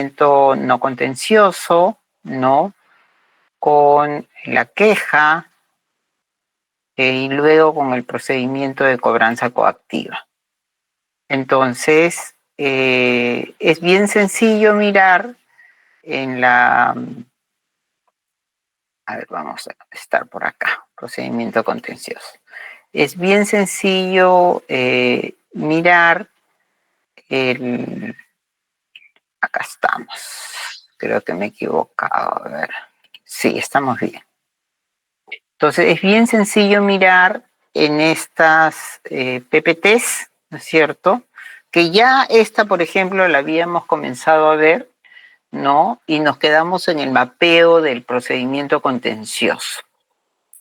procedimiento no contencioso, ¿no? Con la queja y luego con el procedimiento de cobranza coactiva. Entonces, es bien sencillo mirar en la... A ver, vamos a estar por acá, procedimiento contencioso. Es bien sencillo mirar el... Acá estamos. Creo que me he equivocado. A ver. Sí, estamos bien. Entonces, es bien sencillo mirar en estas PPTs, ¿no es cierto? Que ya esta, por ejemplo, la habíamos comenzado a ver, ¿no? Y nos quedamos en el mapeo del procedimiento contencioso.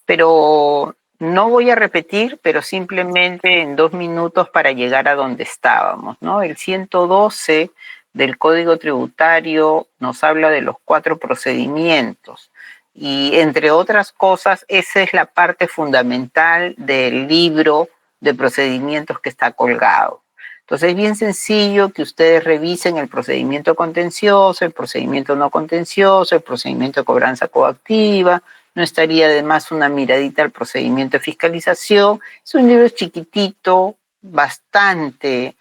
Pero no voy a repetir, pero simplemente en 2 minutos para llegar a donde estábamos, ¿no? El 112 del Código Tributario nos habla de los 4 procedimientos y, entre otras cosas, esa es la parte fundamental del libro de procedimientos que está colgado. Entonces es bien sencillo que ustedes revisen el procedimiento contencioso, el procedimiento no contencioso, el procedimiento de cobranza coactiva. No estaría de más una miradita al procedimiento de fiscalización. Es un libro chiquitito, bastante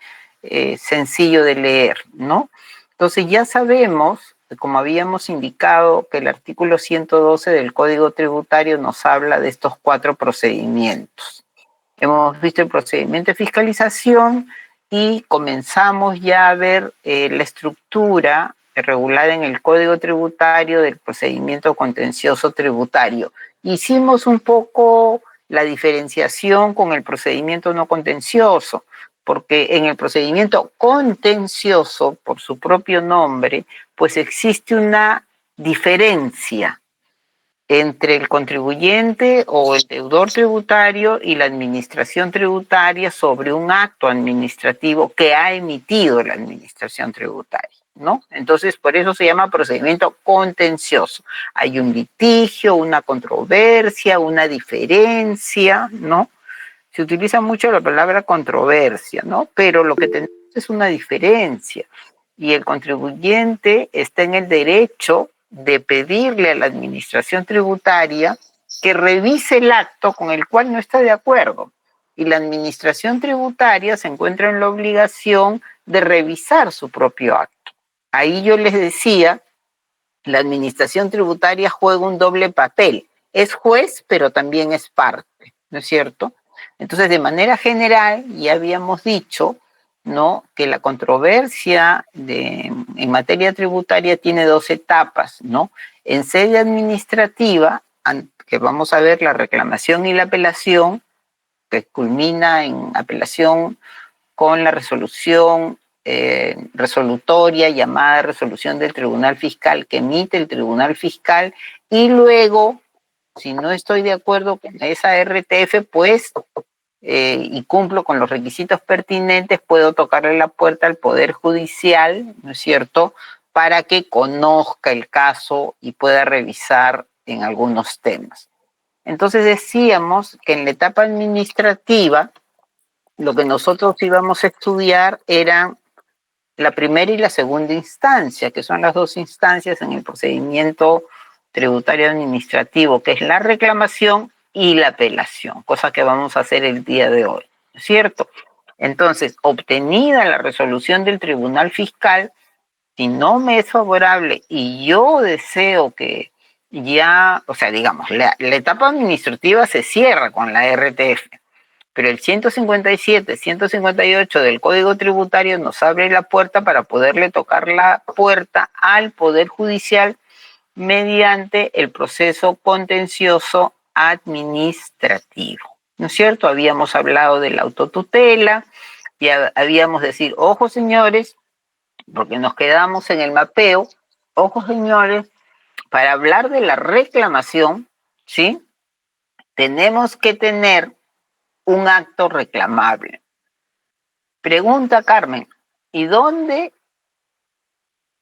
sencillo de leer, ¿no? Entonces ya sabemos, como habíamos indicado, que el artículo 112 del Código Tributario nos habla de estos 4 procedimientos. Hemos visto el procedimiento de fiscalización y comenzamos ya a ver la estructura regulada en el Código Tributario del procedimiento contencioso tributario. Hicimos un poco la diferenciación con el procedimiento no contencioso, porque en el procedimiento contencioso, por su propio nombre, pues existe una diferencia entre el contribuyente o el deudor tributario y la administración tributaria sobre un acto administrativo que ha emitido la administración tributaria, ¿no? Entonces, por eso se llama procedimiento contencioso. Hay un litigio, una controversia, una diferencia, ¿no? Se utiliza mucho la palabra controversia, ¿no? Pero lo que tenemos es una diferencia y el contribuyente está en el derecho de pedirle a la administración tributaria que revise el acto con el cual no está de acuerdo. Y la administración tributaria se encuentra en la obligación de revisar su propio acto. Ahí yo les decía, la administración tributaria juega un doble papel. Es juez, pero también es parte, ¿no es cierto? Entonces, de manera general, ya habíamos dicho, ¿no?, que la controversia en materia tributaria tiene 2 etapas, ¿no? En sede administrativa, que vamos a ver la reclamación y la apelación, que culmina en apelación con la resolución resolutoria llamada resolución del Tribunal Fiscal que emite el Tribunal Fiscal, y luego, si no estoy de acuerdo con esa RTF, pues y cumplo con los requisitos pertinentes, puedo tocarle la puerta al Poder Judicial, ¿no es cierto?, para que conozca el caso y pueda revisar en algunos temas. Entonces decíamos que en la etapa administrativa lo que nosotros íbamos a estudiar eran la primera y la segunda instancia, que son las 2 instancias en el procedimiento tributario administrativo, que es la reclamación y la apelación, cosa que vamos a hacer el día de hoy, ¿no es cierto? Entonces, obtenida la resolución del Tribunal Fiscal, si no me es favorable y yo deseo que ya, o sea, digamos, la etapa administrativa se cierra con la RTF, pero el 157, 158 del Código Tributario nos abre la puerta para poderle tocar la puerta al Poder Judicial mediante el proceso contencioso administrativo, ¿no es cierto? Habíamos hablado de la autotutela y habíamos decir, ojo señores, porque nos quedamos en el mapeo, ojo señores, para hablar de la reclamación, ¿sí?, tenemos que tener un acto reclamable. Pregunta Carmen, ¿y dónde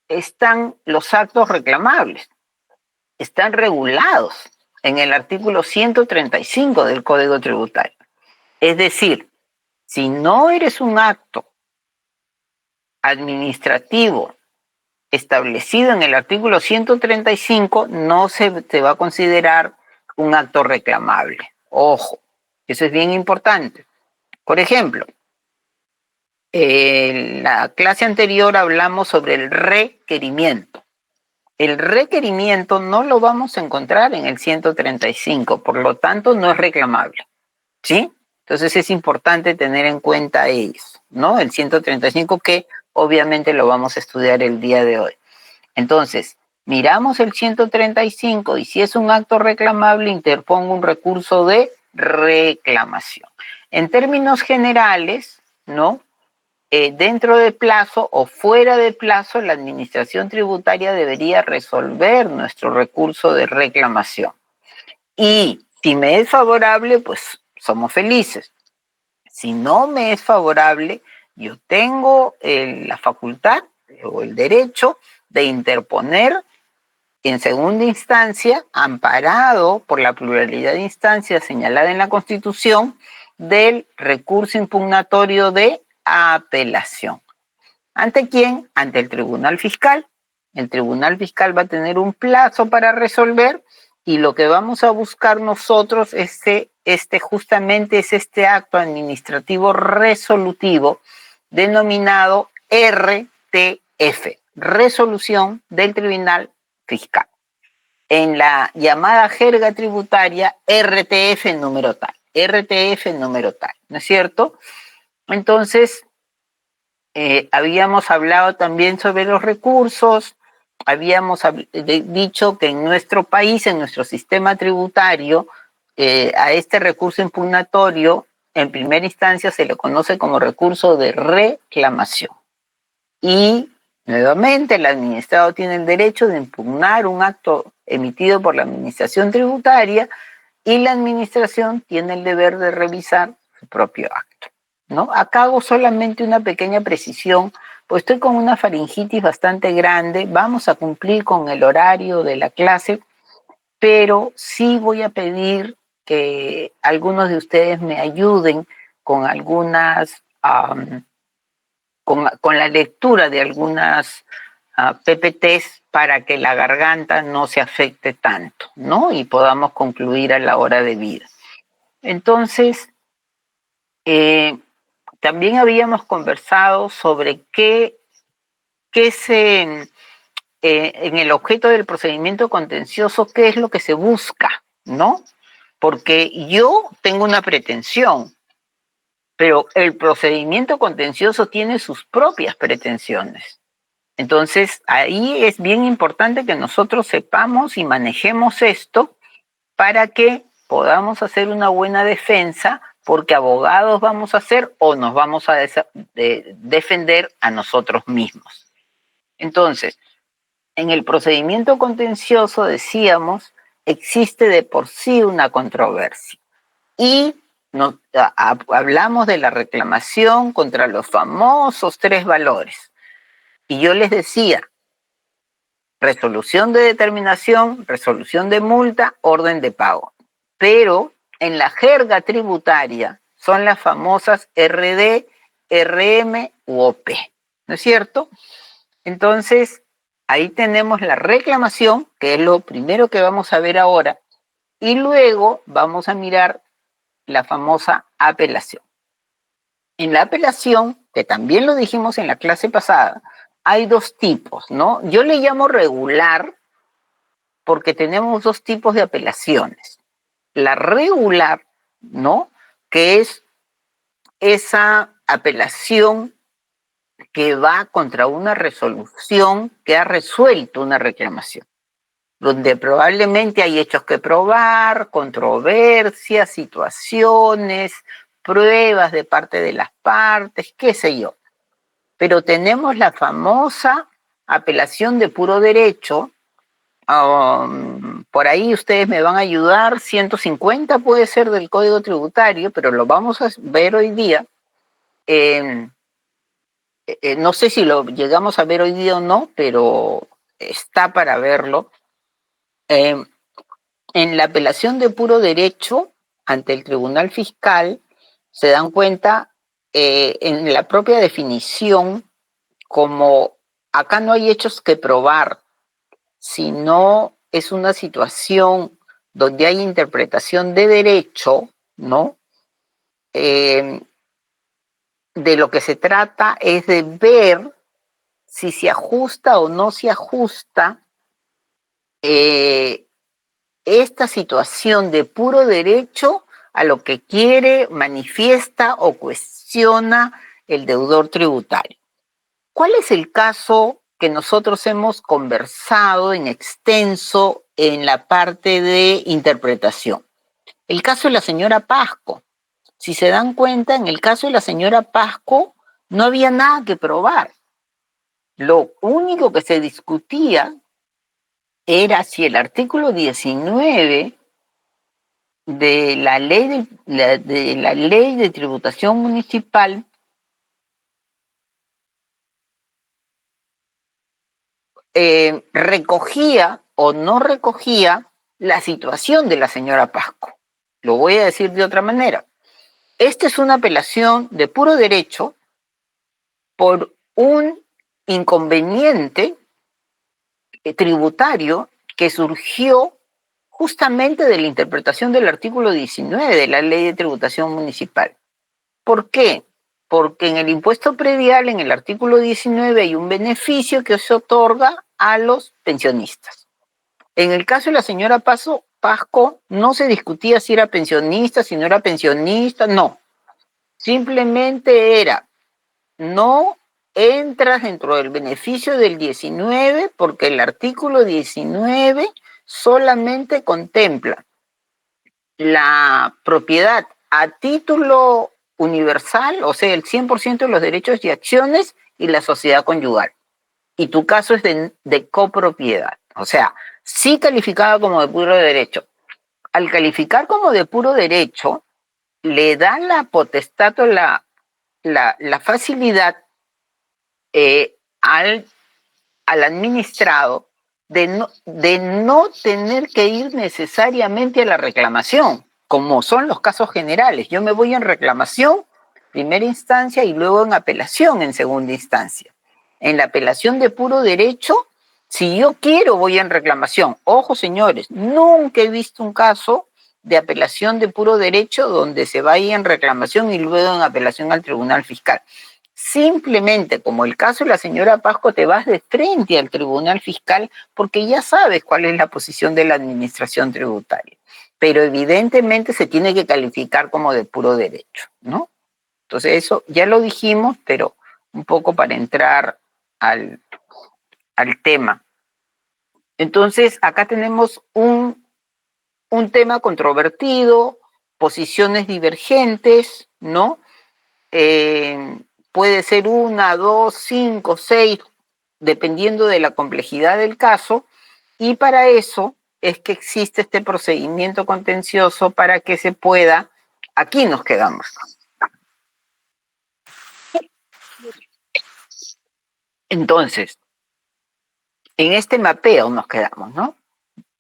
están los actos reclamables? Están regulados en el artículo 135 del Código Tributario. Es decir, si no eres un acto administrativo establecido en el artículo 135 no se va a considerar un acto reclamable. Ojo, eso es bien importante. Por ejemplo, en la clase anterior hablamos sobre el requerimiento. El requerimiento no lo vamos a encontrar en el 135, por lo tanto no es reclamable, ¿sí? Entonces es importante tener en cuenta eso, ¿no? El 135 que obviamente lo vamos a estudiar el día de hoy. Entonces, miramos el 135 y si es un acto reclamable, interpongo un recurso de reclamación. En términos generales, ¿no? Dentro de plazo o fuera de plazo, la administración tributaria debería resolver nuestro recurso de reclamación. Y si me es favorable, pues somos felices. Si no me es favorable, yo tengo la facultad o el derecho de interponer en segunda instancia, amparado por la pluralidad de instancias señalada en la Constitución, del recurso impugnatorio de apelación. ¿Ante quién? Ante el Tribunal Fiscal. El Tribunal Fiscal va a tener un plazo para resolver y lo que vamos a buscar nosotros justamente es este acto administrativo resolutivo denominado RTF, Resolución del Tribunal Fiscal. En la llamada jerga tributaria, RTF número tal, ¿no es cierto? Entonces, habíamos hablado también sobre los recursos, habíamos dicho que en nuestro país, en nuestro sistema tributario, a este recurso impugnatorio, en primera instancia se le conoce como recurso de reclamación. Y nuevamente el administrado tiene el derecho de impugnar un acto emitido por la administración tributaria y la administración tiene el deber de revisar su propio acto, ¿no? Acá hago solamente una pequeña precisión, pues estoy con una faringitis bastante grande, vamos a cumplir con el horario de la clase, pero sí voy a pedir que algunos de ustedes me ayuden con algunas, con la lectura de algunas PPTs para que la garganta no se afecte tanto, ¿no? Y podamos concluir a la hora de vida. Entonces, también habíamos conversado sobre qué en el objeto del procedimiento contencioso, qué es lo que se busca, ¿no? Porque yo tengo una pretensión, pero el procedimiento contencioso tiene sus propias pretensiones. Entonces, ahí es bien importante que nosotros sepamos y manejemos esto para que podamos hacer una buena defensa, porque abogados vamos a ser o nos vamos a defender a nosotros mismos. Entonces, en el procedimiento contencioso, decíamos, existe de por sí una controversia. Y hablamos de la reclamación contra los famosos 3 valores. Y yo les decía, resolución de determinación, resolución de multa, orden de pago. Pero en la jerga tributaria son las famosas RD, RM u OP, ¿no es cierto? Entonces, ahí tenemos la reclamación, que es lo primero que vamos a ver ahora, y luego vamos a mirar la famosa apelación. En la apelación, que también lo dijimos en la clase pasada, hay 2 tipos, ¿no? Yo le llamo regular porque tenemos 2 tipos de apelaciones. La regular, ¿no? Que es esa apelación que va contra una resolución que ha resuelto una reclamación, donde probablemente hay hechos que probar, controversias, situaciones, pruebas de parte de las partes, qué sé yo. Pero tenemos la famosa apelación de puro derecho. Por ahí ustedes me van a ayudar, 150 puede ser del Código Tributario, pero lo vamos a ver hoy día. No sé si lo llegamos a ver hoy día o no, pero está para verlo. En la apelación de puro derecho ante el Tribunal Fiscal se dan cuenta en la propia definición como acá no hay hechos que probar, sino es una situación donde hay interpretación de derecho, ¿no? De lo que se trata es de ver si se ajusta o no se ajusta esta situación de puro derecho a lo que quiere, manifiesta o cuestiona el deudor tributario. ¿Cuál es el caso que nosotros hemos conversado en extenso en la parte de interpretación? El caso de la señora Pasco. Si se dan cuenta, en el caso de la señora Pasco no había nada que probar. Lo único que se discutía era si el artículo 19 de la ley de tributación municipal recogía o no recogía la situación de la señora Pasco. Lo voy a decir de otra manera. Esta es una apelación de puro derecho por un inconveniente tributario que surgió justamente de la interpretación del artículo 19 de la Ley de Tributación Municipal. ¿Por qué? Porque en el impuesto predial, en el artículo 19, hay un beneficio que se otorga a los pensionistas. En el caso de la señora Pasco, no se discutía si era pensionista, si no era pensionista, no. Simplemente era, no entras dentro del beneficio del 19 porque el artículo 19 solamente contempla la propiedad a título universal, o sea, el 100% de los derechos y acciones y la sociedad conyugal. Y tu caso es de copropiedad, o sea, sí calificada como de puro derecho. Al calificar como de puro derecho, le da la potestad o la facilidad al administrado de no tener que ir necesariamente a la reclamación, como son los casos generales. Yo me voy en reclamación, primera instancia, y luego en apelación en segunda instancia. En la apelación de puro derecho, si yo quiero, voy en reclamación. Ojo, señores, nunca he visto un caso de apelación de puro derecho donde se vaya en reclamación y luego en apelación al Tribunal Fiscal. Simplemente, como el caso de la señora Pasco, te vas de frente al Tribunal Fiscal porque ya sabes cuál es la posición de la administración tributaria. Pero evidentemente se tiene que calificar como de puro derecho, ¿no? Entonces eso ya lo dijimos, pero un poco para entrar al tema. Entonces acá tenemos un tema controvertido, posiciones divergentes, ¿no? Puede ser 1, 2, 5, 6, dependiendo de la complejidad del caso, y para eso es que existe este procedimiento contencioso para que se pueda, aquí nos quedamos. Entonces, en este mapeo nos quedamos, ¿no?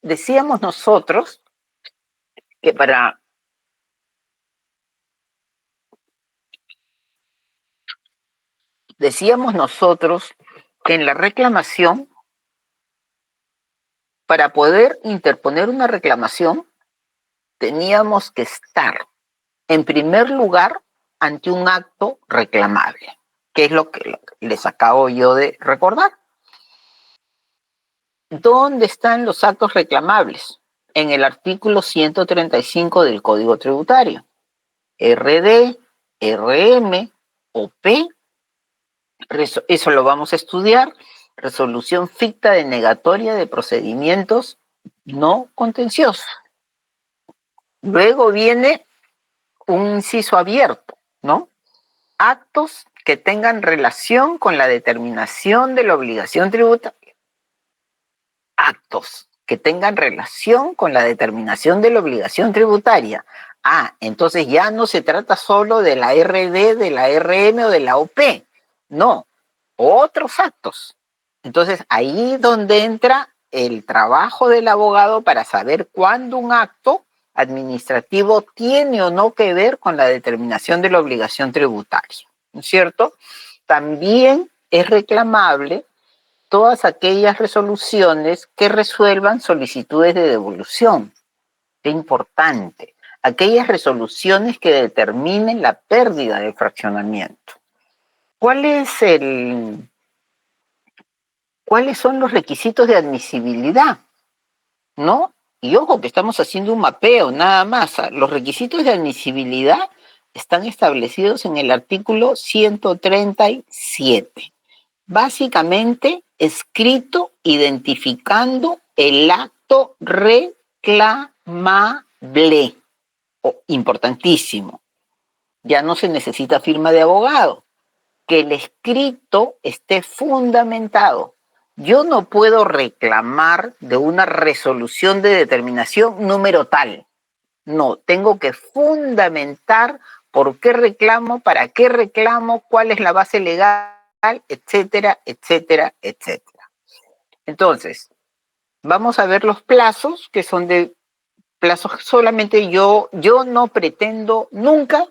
Decíamos nosotros que en la reclamación, para poder interponer una reclamación, teníamos que estar, en primer lugar, ante un acto reclamable, que es lo que les acabo yo de recordar. ¿Dónde están los actos reclamables? En el artículo 135 del Código Tributario. RD, RM, OP, eso lo vamos a estudiar. Resolución ficta denegatoria de procedimientos no contenciosos. Luego viene un inciso abierto, ¿no? Actos que tengan relación con la determinación de la obligación tributaria. Actos que tengan relación con la determinación de la obligación tributaria. Entonces ya no se trata solo de la RD, de la RM o de la OP. No, otros actos. Entonces ahí donde entra el trabajo del abogado para saber cuándo un acto administrativo tiene o no que ver con la determinación de la obligación tributaria, ¿no es cierto? También es reclamable todas aquellas resoluciones que resuelvan solicitudes de devolución. Qué importante. Aquellas resoluciones que determinen la pérdida del fraccionamiento. ¿Cuáles son los requisitos de admisibilidad? ¿No? Y ojo, que estamos haciendo un mapeo, nada más. Los requisitos de admisibilidad están establecidos en el artículo 137. Básicamente, escrito identificando el acto reclamable. Importantísimo. Ya no se necesita firma de abogado. Que el escrito esté fundamentado. Yo no puedo reclamar de una resolución de determinación número tal. No, tengo que fundamentar por qué reclamo, para qué reclamo, cuál es la base legal, etcétera, etcétera, etcétera. Entonces, vamos a ver los plazos, que son de plazos solamente yo no pretendo nunca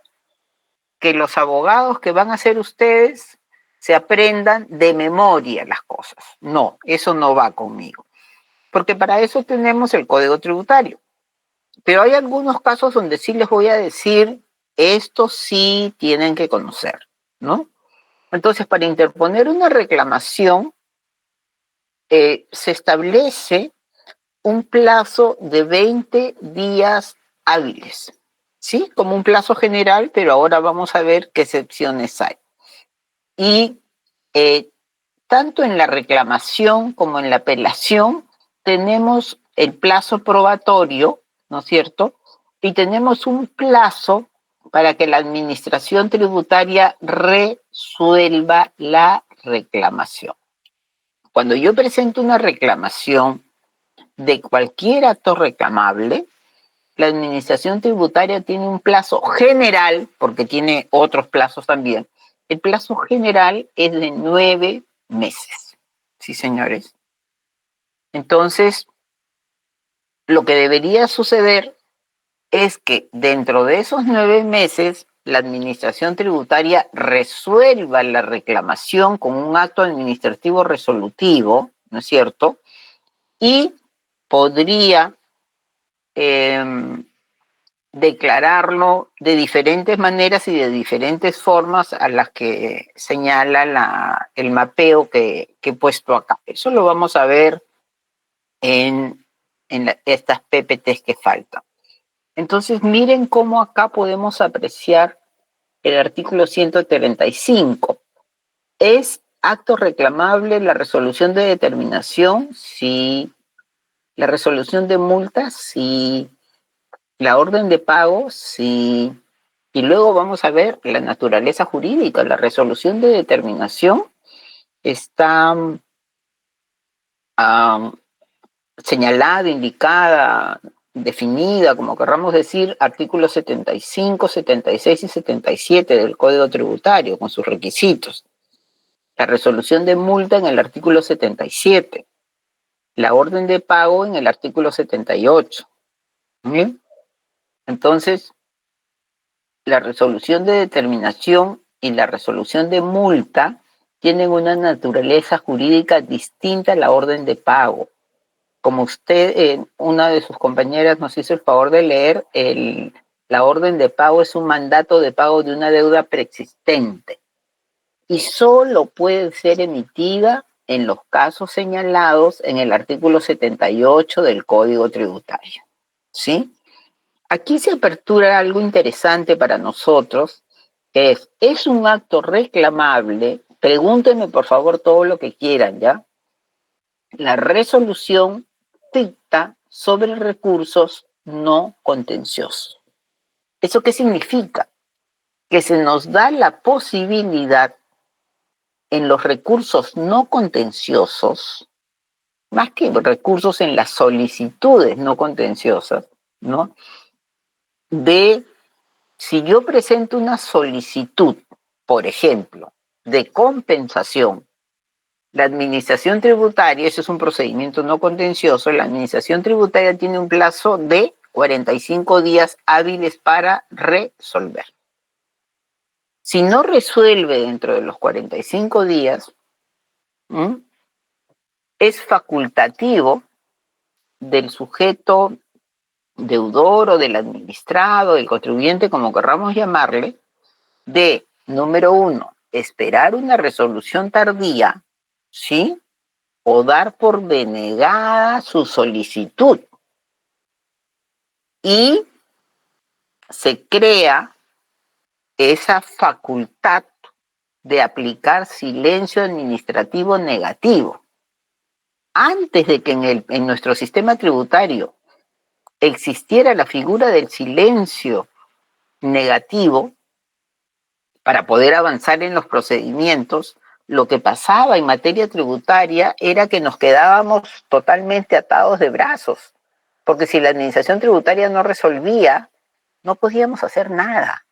que los abogados que van a ser ustedes se aprendan de memoria las cosas. No, eso no va conmigo. Porque para eso tenemos el Código Tributario. Pero hay algunos casos donde sí les voy a decir, esto sí tienen que conocer, ¿no? Entonces, para interponer una reclamación, se establece un plazo de 20 días hábiles, ¿sí? Como un plazo general, pero ahora vamos a ver qué excepciones hay. Y tanto en la reclamación como en la apelación tenemos el plazo probatorio, ¿no es cierto? Y tenemos un plazo para que la administración tributaria resuelva la reclamación. Cuando yo presento una reclamación de cualquier acto reclamable, la administración tributaria tiene un plazo general, porque tiene otros plazos también. El plazo general es de 9 meses. Sí, señores. Entonces, lo que debería suceder es que dentro de esos 9 meses, la administración tributaria resuelva la reclamación con un acto administrativo resolutivo, ¿no es cierto? Y podría declararlo de diferentes maneras y de diferentes formas a las que señala el mapeo que he puesto acá. Eso lo vamos a ver en estas PPTs que faltan. Entonces, miren cómo acá podemos apreciar el artículo 135. ¿Es acto reclamable la resolución de determinación? Sí. ¿La resolución de multas? Sí. ¿La orden de pago? Sí. Y luego vamos a ver la naturaleza jurídica. La resolución de determinación está señalada, indicada, definida, como querramos decir, artículos 75, 76 y 77 del Código Tributario, con sus requisitos. La resolución de multa en el artículo 77. La orden de pago en el artículo 78. ¿Bien? Entonces, la resolución de determinación y la resolución de multa tienen una naturaleza jurídica distinta a la orden de pago. Como usted, una de sus compañeras nos hizo el favor de leer, la orden de pago es un mandato de pago de una deuda preexistente y solo puede ser emitida en los casos señalados en el artículo 78 del Código Tributario. ¿Sí? Aquí se apertura algo interesante para nosotros, que es un acto reclamable. Pregúntenme por favor todo lo que quieran, ¿ya? La resolución dicta sobre recursos no contenciosos. ¿Eso qué significa? Que se nos da la posibilidad en los recursos no contenciosos, más que recursos en las solicitudes no contenciosas, ¿no? Si yo presento una solicitud, por ejemplo, de compensación, la administración tributaria, ese es un procedimiento no contencioso, la administración tributaria tiene un plazo de 45 días hábiles para resolver. Si no resuelve dentro de los 45 días, es facultativo del sujeto deudor o del administrado, del contribuyente, como querramos llamarle, de, número uno, esperar una resolución tardía, ¿sí? O dar por denegada su solicitud. Y se crea esa facultad de aplicar silencio administrativo negativo. Antes de que en nuestro sistema tributario existiera la figura del silencio negativo para poder avanzar en los procedimientos, lo que pasaba en materia tributaria era que nos quedábamos totalmente atados de brazos, porque si la administración tributaria no resolvía, no podíamos hacer nada.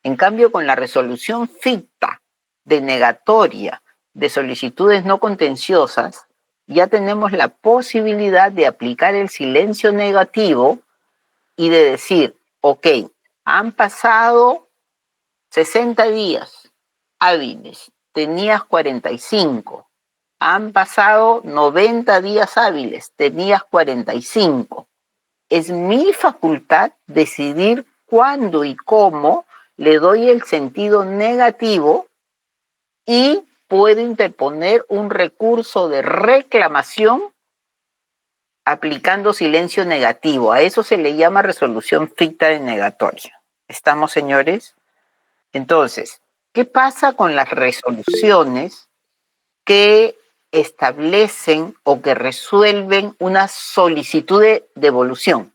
En cambio, con la resolución ficta, denegatoria, de solicitudes no contenciosas, ya tenemos la posibilidad de aplicar el silencio negativo y de decir, ok, han pasado 60 días hábiles, tenías 45. Han pasado 90 días hábiles, tenías 45. Es mi facultad decidir cuándo y cómo le doy el sentido negativo y puedo interponer un recurso de reclamación aplicando silencio negativo. A eso se le llama resolución ficta denegatoria. ¿Estamos, señores? Entonces, ¿qué pasa con las resoluciones que establecen o que resuelven una solicitud de devolución?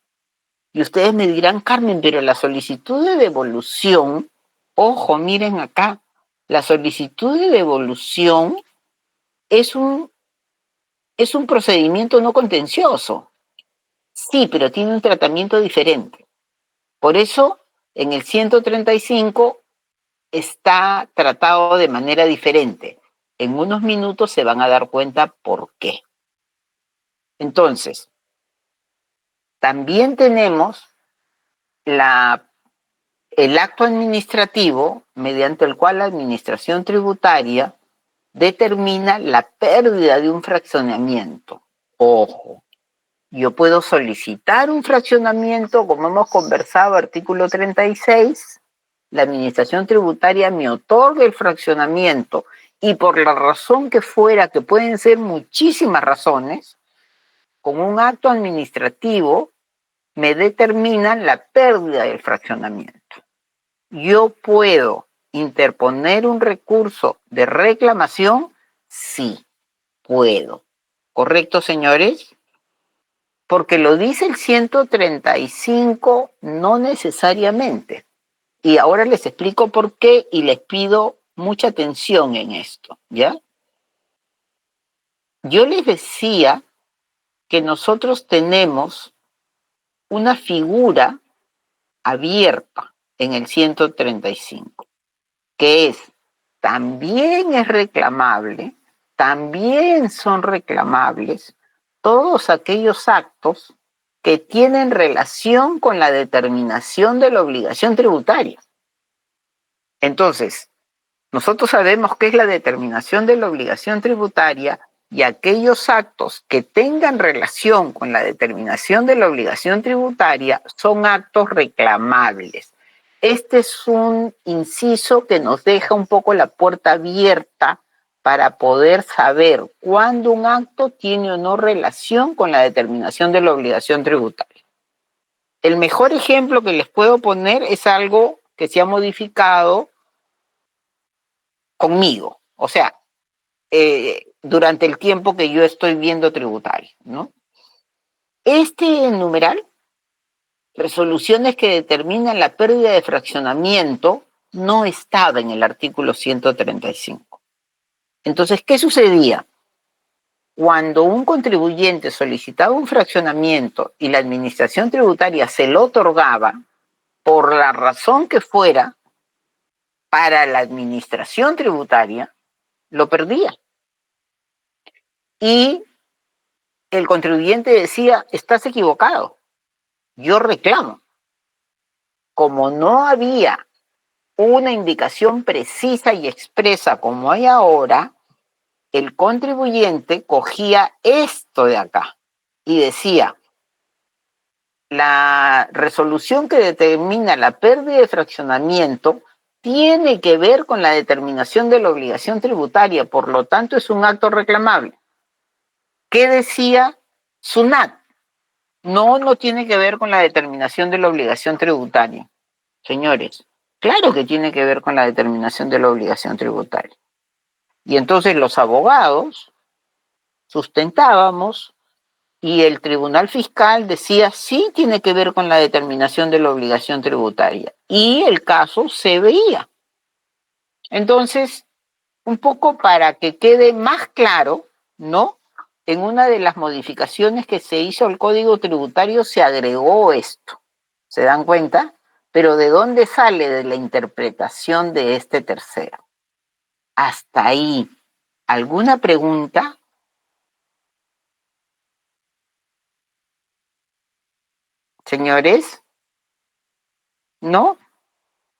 Y ustedes me dirán, Carmen, pero la solicitud de devolución, ojo, miren acá, la solicitud de devolución es un procedimiento no contencioso. Sí, pero tiene un tratamiento diferente. Por eso, en el 135 está tratado de manera diferente. En unos minutos se van a dar cuenta por qué. Entonces, también tenemos el acto administrativo mediante el cual la administración tributaria determina la pérdida de un fraccionamiento. Ojo, yo puedo solicitar un fraccionamiento, como hemos conversado, artículo 36, la administración tributaria me otorga el fraccionamiento y por la razón que fuera, que pueden ser muchísimas razones, con un acto administrativo me determinan la pérdida del fraccionamiento. ¿Yo puedo interponer un recurso de reclamación? Sí, puedo. ¿Correcto, señores? Porque lo dice el 135, no necesariamente. Y ahora les explico por qué y les pido mucha atención en esto, ¿ya? Yo les decía que nosotros tenemos una figura abierta en el 135, que también es reclamable, también son reclamables todos aquellos actos que tienen relación con la determinación de la obligación tributaria. Entonces, nosotros sabemos qué es la determinación de la obligación tributaria y aquellos actos que tengan relación con la determinación de la obligación tributaria son actos reclamables. Este es un inciso que nos deja un poco la puerta abierta para poder saber cuándo un acto tiene o no relación con la determinación de la obligación tributaria. El mejor ejemplo que les puedo poner es algo que se ha modificado conmigo, o sea, durante el tiempo que yo estoy viendo tributario, ¿no? Este numeral, resoluciones que determinan la pérdida de fraccionamiento, no estaba en el artículo 135. Entonces, ¿qué sucedía? Cuando un contribuyente solicitaba un fraccionamiento y la administración tributaria se lo otorgaba, por la razón que fuera, para la administración tributaria, lo perdía. Y el contribuyente decía, estás equivocado, yo reclamo. Como no había una indicación precisa y expresa como hay ahora, el contribuyente cogía esto de acá y decía, la resolución que determina la pérdida de fraccionamiento tiene que ver con la determinación de la obligación tributaria, por lo tanto es un acto reclamable. ¿Qué decía SUNAT? No, no tiene que ver con la determinación de la obligación tributaria. Señores, claro que tiene que ver con la determinación de la obligación tributaria. Y entonces los abogados sustentábamos y el tribunal fiscal decía sí tiene que ver con la determinación de la obligación tributaria. Y el caso se veía. Entonces, un poco para que quede más claro, ¿no? En una de las modificaciones que se hizo al Código Tributario se agregó esto. ¿Se dan cuenta? Pero ¿de dónde sale? De la interpretación de este tercero. Hasta ahí. ¿Alguna pregunta? Señores, ¿no?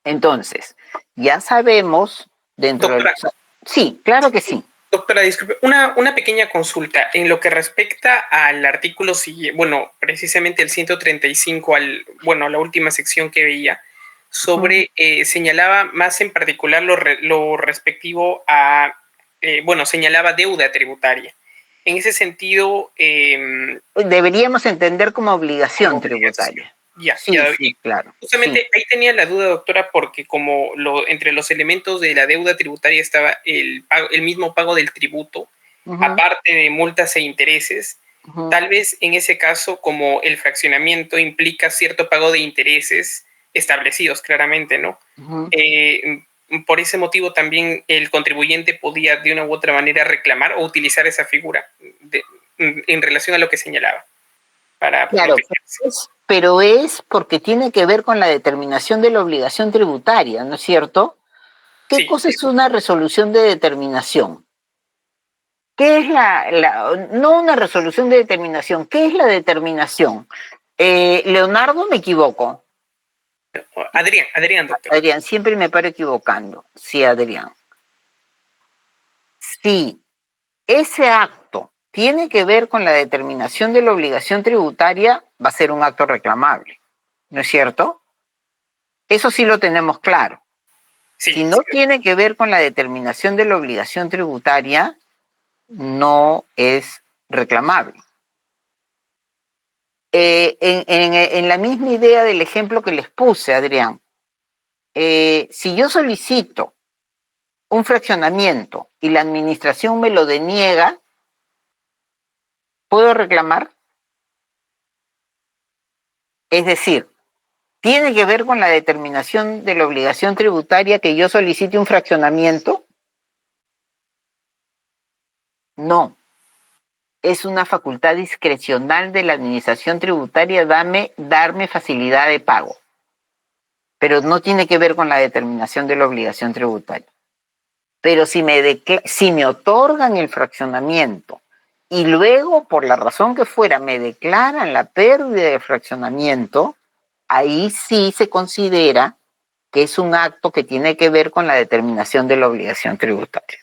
Entonces, ya sabemos dentro de Doctora, los... Sí, claro que sí. doctora, disculpe, una pequeña consulta. En lo que respecta al artículo siguiente, bueno, precisamente el 135, a la última sección que veía, sobre, señalaba más en particular lo respectivo a, señalaba deuda tributaria. En ese sentido, Deberíamos entender como como obligación obligación. tributaria. Ya, Sí, sí, claro. justamente Sí. ahí tenía la duda, doctora, porque como entre los elementos de la deuda tributaria estaba el mismo pago del tributo, aparte de multas e intereses, tal vez en ese caso, como el fraccionamiento implica cierto pago de intereses establecidos claramente, ¿no? Por ese motivo también el contribuyente podía de una u otra manera reclamar o utilizar esa figura en relación a lo que señalaba para Claro, protegerse. pero es porque tiene que ver con la determinación de la obligación tributaria, ¿no es cierto? ¿Qué Sí, cosa es una resolución de determinación? ¿Qué es no una resolución de determinación, ¿qué es la determinación? Leonardo, me equivoco. Adrián, doctor. Adrián, siempre me paro equivocando. Sí, Adrián. Sí, ese acto tiene que ver con la determinación de la obligación tributaria, va a ser un acto reclamable, ¿no es cierto? Eso sí lo tenemos claro. Si Sí, no sí. tiene que ver con la determinación de la obligación tributaria, no es reclamable. En la misma idea del ejemplo que les puse, Adrián, si yo solicito un fraccionamiento y la administración me lo deniega, ¿puedo reclamar? Es decir, ¿tiene que ver con la determinación de la obligación tributaria que yo solicite un fraccionamiento? No. Es una facultad discrecional de la administración tributaria darme facilidad de pago, pero no tiene que ver con la determinación de la obligación tributaria. Pero si me otorgan el fraccionamiento y luego, por la razón que fuera, me declaran la pérdida de fraccionamiento, ahí sí se considera que es un acto que tiene que ver con la determinación de la obligación tributaria.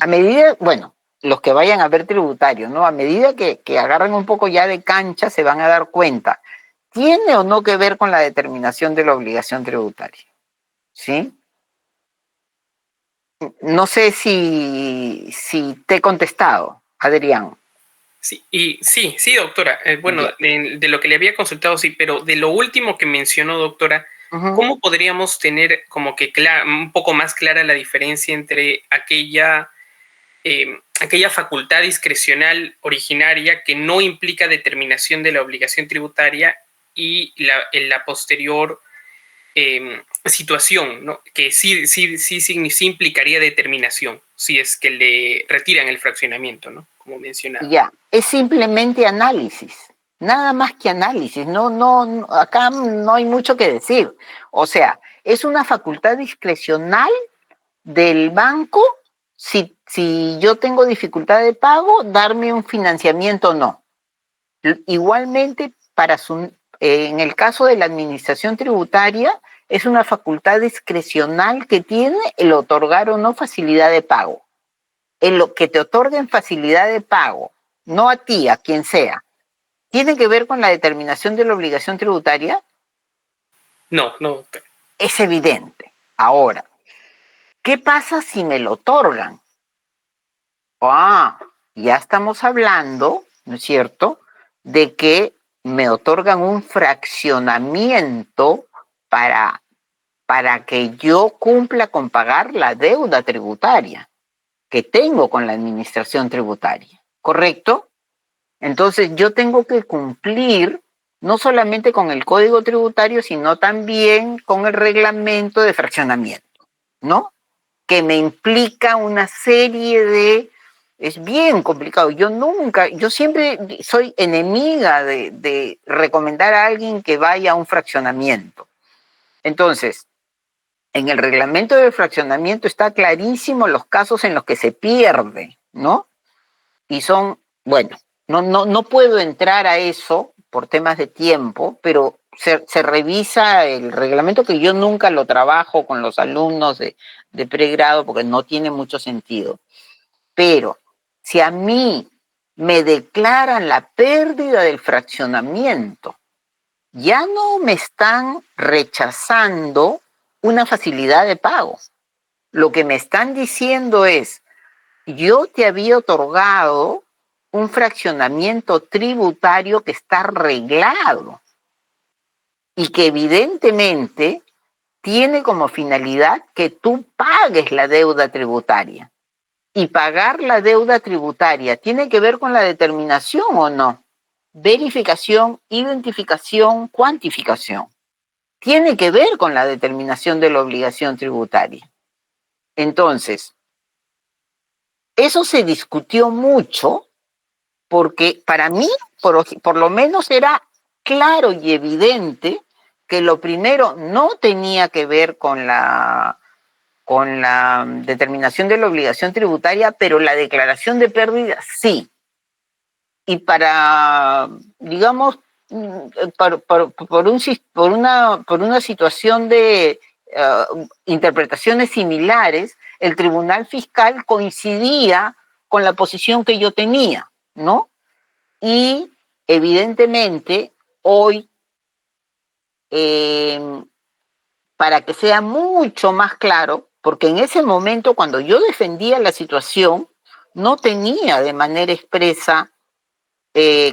A medida, bueno, los que vayan a ver tributarios, ¿no? A medida que agarren un poco ya de cancha, se van a dar cuenta, ¿tiene o no que ver con la determinación de la obligación tributaria? ¿Sí? No sé si te he contestado, Adrián. Sí, sí, doctora. Bueno, Ya. de lo que le había consultado, sí, pero de lo último que mencionó, doctora, ¿cómo podríamos tener como que un poco más clara la diferencia entre aquella facultad discrecional originaria que no implica determinación de la obligación tributaria y la posterior situación, ¿no? Que sí implicaría determinación, si es que le retiran el fraccionamiento, ¿no? Como mencionaba. Ya, es simplemente análisis, nada más que análisis, acá no hay mucho que decir. O sea, es una facultad discrecional del banco si yo tengo dificultad de pago, darme un financiamiento o no. Igualmente, en el caso de la administración tributaria, es una facultad discrecional que tiene el otorgar o no facilidad de pago. en lo que te otorguen facilidad de pago, no a ti, a quien sea, ¿tiene que ver con la determinación de la obligación tributaria? No, no. Es evidente. Ahora, ¿qué pasa si me lo otorgan? Ya estamos hablando, ¿no es cierto?, de que me otorgan un fraccionamiento para que yo cumpla con pagar la deuda tributaria que tengo con la administración tributaria, ¿correcto? Entonces yo tengo que cumplir no solamente con el Código Tributario, sino también con el reglamento de fraccionamiento, ¿no? Que me implica una serie de... Es bien complicado. Yo siempre soy enemiga de recomendar a alguien que vaya a un fraccionamiento. Entonces, en el reglamento de fraccionamiento está clarísimo los casos en los que se pierde, ¿no? Y son, bueno, no puedo entrar a eso por temas de tiempo, pero se revisa el reglamento, que yo nunca lo trabajo con los alumnos de pregrado porque no tiene mucho sentido. Pero si a mí me declaran la pérdida del fraccionamiento, ya no me están rechazando una facilidad de pago. Lo que me están diciendo es: yo te había otorgado un fraccionamiento tributario que está reglado y que evidentemente tiene como finalidad que tú pagues la deuda tributaria. Y pagar la deuda tributaria tiene que ver con la determinación o no. Verificación, identificación, cuantificación. Tiene que ver con la determinación de la obligación tributaria. Entonces, eso se discutió mucho porque para mí, por lo menos, era claro y evidente que lo primero no tenía que ver con la determinación de la obligación tributaria, pero la declaración de pérdida sí. Y para, digamos, por una situación de interpretaciones similares, el Tribunal Fiscal coincidía con la posición que yo tenía, ¿no? Y evidentemente hoy, para que sea mucho más claro, porque en ese momento cuando yo defendía la situación, no tenía de manera expresa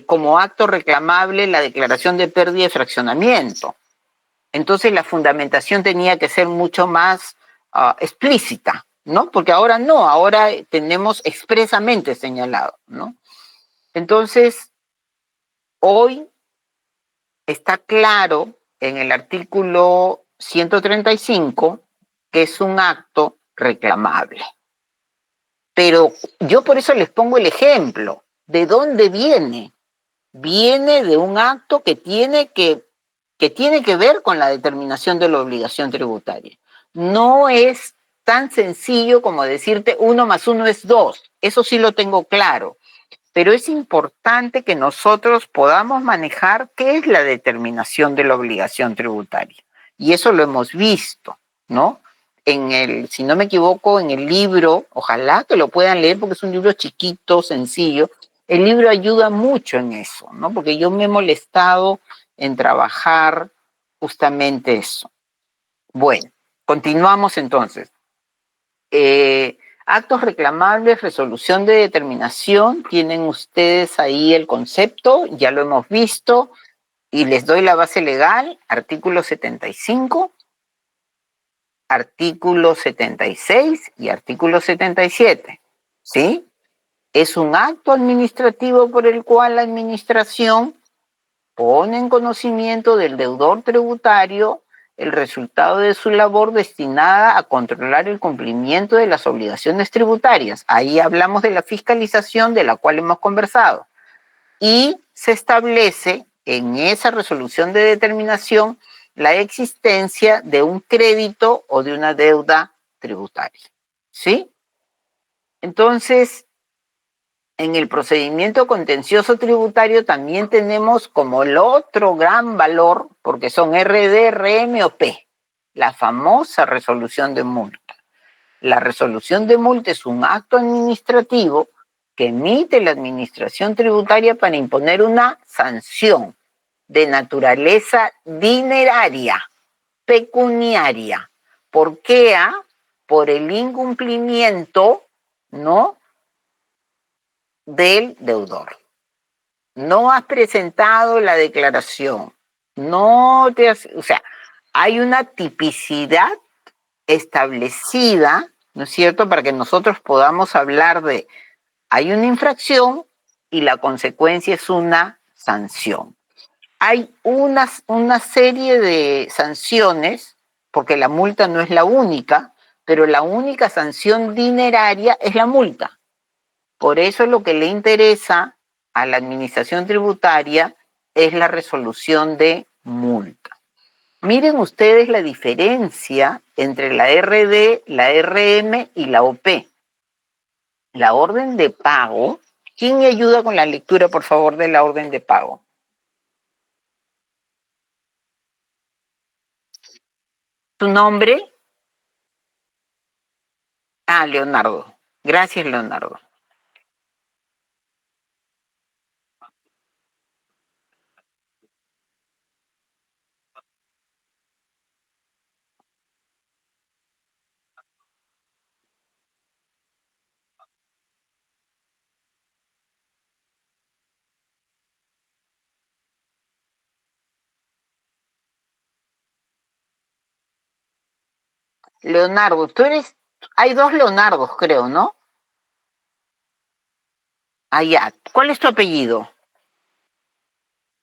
como acto reclamable la declaración de pérdida y fraccionamiento. Entonces la fundamentación tenía que ser mucho más explícita, ¿no? Porque ahora no, ahora tenemos expresamente señalado, ¿no? Entonces, hoy está claro en el artículo 135 que es un acto reclamable. Pero yo por eso les pongo el ejemplo. ¿De dónde viene? Viene de un acto que tiene que ver con la determinación de la obligación tributaria. No es tan sencillo como decirte 1 más 1 es 2. Eso sí lo tengo claro. Pero es importante que nosotros podamos manejar qué es la determinación de la obligación tributaria. Y eso lo hemos visto, ¿no? Si no me equivoco, en el libro, ojalá que lo puedan leer porque es un libro chiquito, sencillo. El libro ayuda mucho en eso, ¿no? Porque yo me he molestado en trabajar justamente eso. Bueno, continuamos entonces. Actos reclamables, resolución de determinación, tienen ustedes ahí el concepto, ya lo hemos visto, y les doy la base legal, artículo 75, artículo 76 y artículo 77, ¿sí? Es un acto administrativo por el cual la administración pone en conocimiento del deudor tributario el resultado de su labor destinada a controlar el cumplimiento de las obligaciones tributarias. Ahí hablamos de la fiscalización de la cual hemos conversado. Y se establece en esa resolución de determinación la existencia de un crédito o de una deuda tributaria. ¿Sí? Entonces, en el procedimiento contencioso tributario también tenemos como el otro gran valor, porque son RD, RM o P, la famosa resolución de multa. La resolución de multa es un acto administrativo que emite la administración tributaria para imponer una sanción de naturaleza dineraria, pecuniaria. ¿Por qué? Por el incumplimiento, ¿no?, del deudor. No has presentado la declaración, no te has, o sea, hay una tipicidad establecida, ¿no es cierto?, para que nosotros podamos hablar de, hay una infracción y la consecuencia es una sanción. Hay una serie de sanciones, porque la multa no es la única, pero la única sanción dineraria es la multa. Por eso lo que le interesa a la administración tributaria es la resolución de multa. Miren ustedes la diferencia entre la RD, la RM y la OP. La orden de pago, ¿quién me ayuda con la lectura, por favor, de la orden de pago? ¿Tu nombre? Leonardo. Gracias, Leonardo. Leonardo, hay dos Leonardos, creo, ¿no? Ya. ¿Cuál es tu apellido?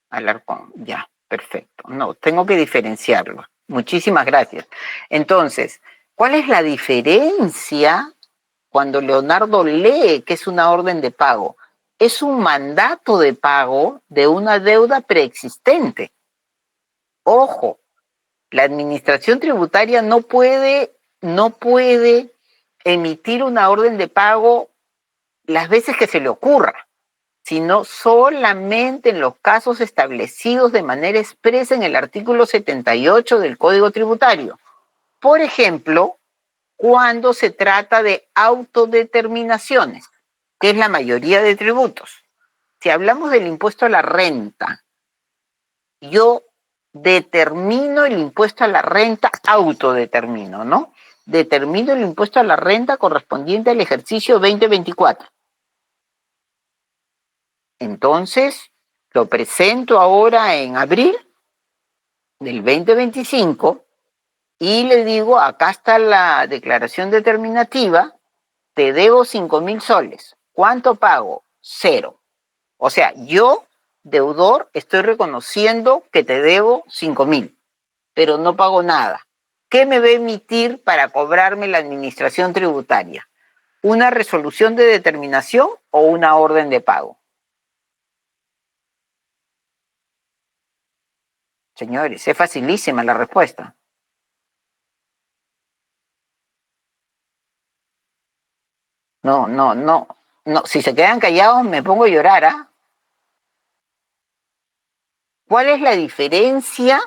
Alarcón, ya, perfecto. No, tengo que diferenciarlo. Muchísimas gracias. Entonces, ¿cuál es la diferencia cuando Leonardo lee que es una orden de pago? Es un mandato de pago de una deuda preexistente. Ojo, la administración tributaria no puede emitir una orden de pago las veces que se le ocurra, sino solamente en los casos establecidos de manera expresa en el artículo 78 del Código Tributario. Por ejemplo, cuando se trata de autodeterminaciones, que es la mayoría de tributos. Si hablamos del impuesto a la renta, yo determino el impuesto a la renta, autodetermino, ¿no? Determino el impuesto a la renta correspondiente al ejercicio 2024. Entonces, lo presento ahora en abril del 2025 y le digo, acá está la declaración determinativa, te debo 5.000 soles. ¿Cuánto pago? 0. O sea, yo, deudor, estoy reconociendo que te debo 5.000, pero no pago nada. ¿Qué me va a emitir para cobrarme la administración tributaria? ¿Una resolución de determinación o una orden de pago? Señores, es facilísima la respuesta. No. Si se quedan callados me pongo a llorar, ¿ah? ¿Cuál es la diferencia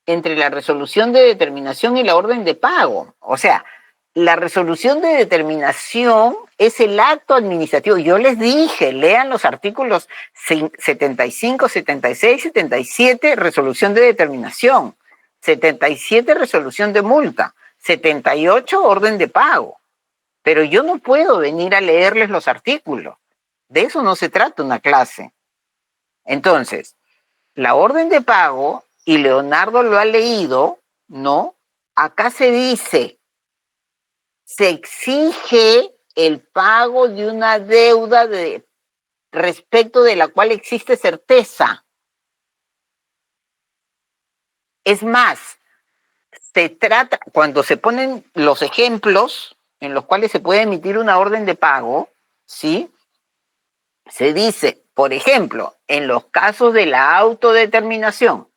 entre la resolución de determinación y la orden de pago? O sea, la resolución de determinación es el acto administrativo. Yo les dije, lean los artículos 75, 76, 77, resolución de determinación. 77, resolución de multa. 78, orden de pago. Pero yo no puedo venir a leerles los artículos. De eso no se trata una clase. Entonces, la orden de pago, y Leonardo lo ha leído, ¿no? Acá se dice, se exige el pago de una deuda respecto de la cual existe certeza. Es más, se trata, cuando se ponen los ejemplos en los cuales se puede emitir una orden de pago, ¿sí? Se dice, por ejemplo, en los casos de la autodeterminación,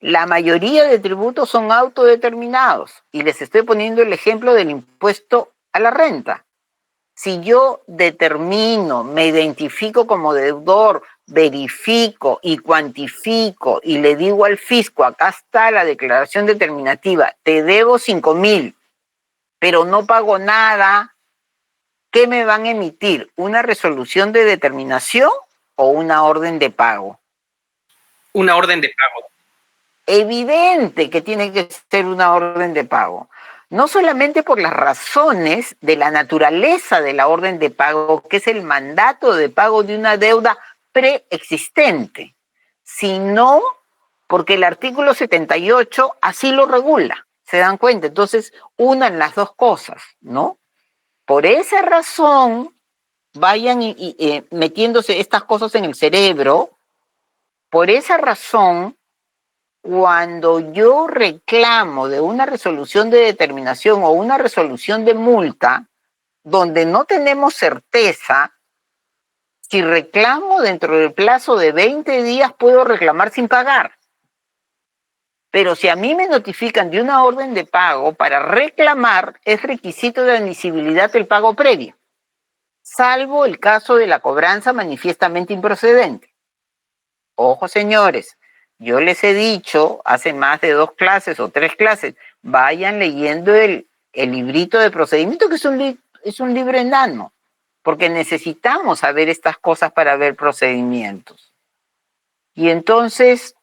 la mayoría de tributos son autodeterminados y les estoy poniendo el ejemplo del impuesto a la renta. Si yo determino, me identifico como deudor, verifico y cuantifico y le digo al fisco, acá está la declaración determinativa, te debo 5.000, pero no pago nada, ¿qué me van a emitir? ¿Una resolución de determinación o una orden de pago? Una orden de pago. Evidente que tiene que ser una orden de pago. No solamente por las razones de la naturaleza de la orden de pago, que es el mandato de pago de una deuda preexistente, sino porque el artículo 78 así lo regula. ¿Se dan cuenta? Entonces, unan las dos cosas, ¿no? Por esa razón, vayan metiéndose estas cosas en el cerebro. Por esa razón, cuando yo reclamo de una resolución de determinación o una resolución de multa, donde no tenemos certeza, si reclamo dentro del plazo de 20 días, puedo reclamar sin pagar. Pero si a mí me notifican de una orden de pago, para reclamar es requisito de admisibilidad el pago previo, salvo el caso de la cobranza manifiestamente improcedente. Ojo, señores, yo les he dicho hace más de 2 clases o 3 clases, vayan leyendo el librito de procedimiento, que es un libro enano, porque necesitamos saber estas cosas para ver procedimientos. Y entonces,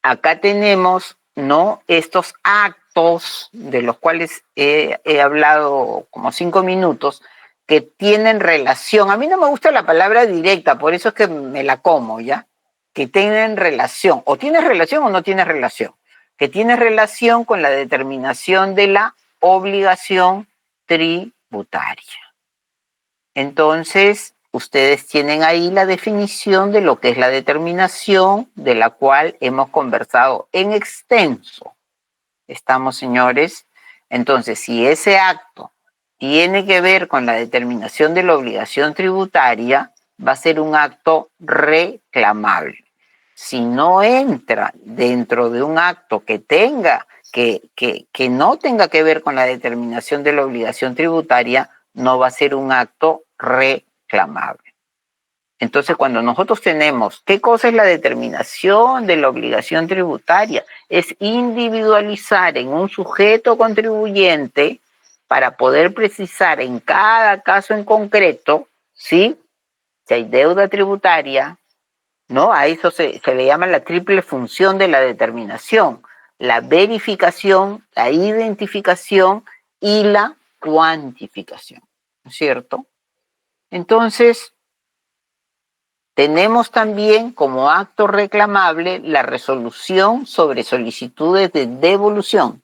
acá tenemos, ¿no?, estos actos de los cuales he hablado como 5 minutos, que tienen relación. A mí no me gusta la palabra directa, por eso es que me la como, ¿ya? Que tienen relación, o tienes relación o no tienes relación, que tiene relación con la determinación de la obligación tributaria. Entonces, ustedes tienen ahí la definición de lo que es la determinación, de la cual hemos conversado en extenso. ¿Estamos, señores? Entonces, si ese acto tiene que ver con la determinación de la obligación tributaria, va a ser un acto reclamable. Si no entra dentro de un acto que no tenga que ver con la determinación de la obligación tributaria, no va a ser un acto reclamable. Entonces, cuando nosotros tenemos, ¿qué cosa es la determinación de la obligación tributaria? Es individualizar en un sujeto contribuyente para poder precisar en cada caso en concreto, ¿sí?, si hay deuda tributaria, ¿no? A eso se le llama la triple función de la determinación: la verificación, la identificación y la cuantificación, ¿no es cierto? Entonces, tenemos también como acto reclamable la resolución sobre solicitudes de devolución.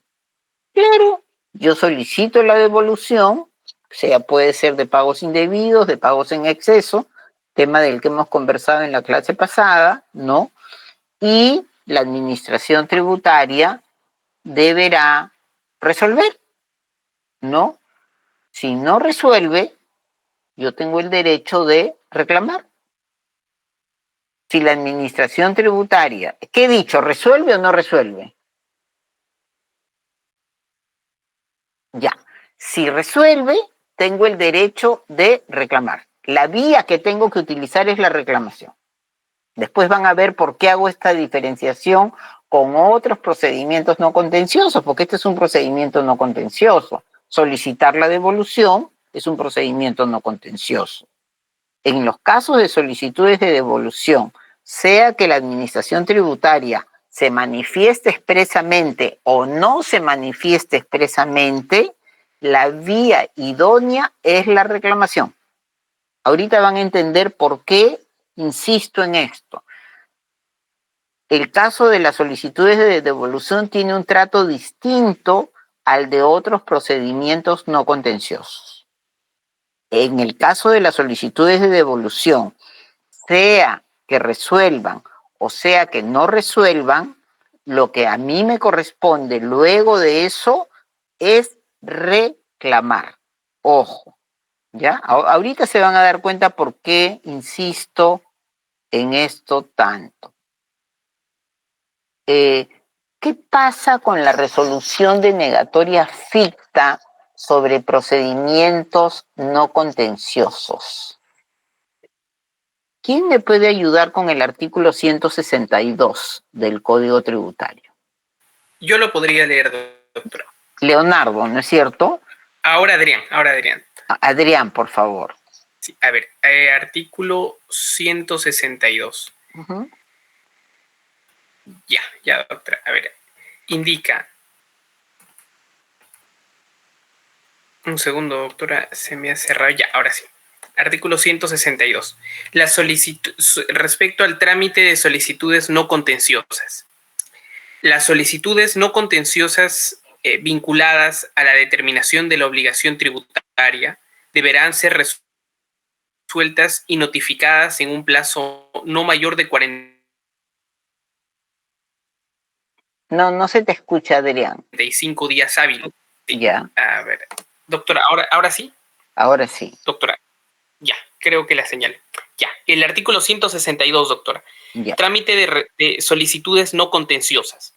Claro, yo solicito la devolución, puede ser de pagos indebidos, de pagos en exceso, tema del que hemos conversado en la clase pasada, ¿no? Y la administración tributaria deberá resolver, ¿no? Si no resuelve, yo tengo el derecho de reclamar. Si la administración tributaria, ¿qué he dicho? ¿Resuelve o no resuelve? Ya. Si resuelve, tengo el derecho de reclamar. La vía que tengo que utilizar es la reclamación. Después van a ver por qué hago esta diferenciación con otros procedimientos no contenciosos, porque este es un procedimiento no contencioso. Solicitar la devolución es un procedimiento no contencioso. En los casos de solicitudes de devolución, sea que la administración tributaria se manifieste expresamente o no se manifieste expresamente, la vía idónea es la reclamación. Ahorita van a entender por qué insisto en esto. El caso de las solicitudes de devolución tiene un trato distinto al de otros procedimientos no contenciosos. En el caso de las solicitudes de devolución, sea que resuelvan o sea que no resuelvan, lo que a mí me corresponde luego de eso es reclamar. Ojo, ¿ya? Ahorita se van a dar cuenta por qué insisto en esto tanto. ¿Qué pasa con la resolución denegatoria ficta sobre procedimientos no contenciosos? ¿Quién me puede ayudar con el artículo 162 del Código Tributario? Yo lo podría leer, doctora. Leonardo, ¿no es cierto? Ahora Adrián. Adrián, por favor. Sí, a ver, artículo 162. Uh-huh. Ya, doctora. A ver, indica. Un segundo, doctora, se me ha cerrado. Ya, ahora sí. Artículo 162. Respecto al trámite de solicitudes no contenciosas. Las solicitudes no contenciosas vinculadas a la determinación de la obligación tributaria deberán ser resueltas y notificadas en un plazo no mayor de 45 No se te escucha, Adrián. días hábiles. Sí. Ya. A ver, doctora, ahora sí. Ahora sí. Doctora, ya, creo que la señal. Ya, el artículo 162, doctora. Ya. Trámite de solicitudes no contenciosas.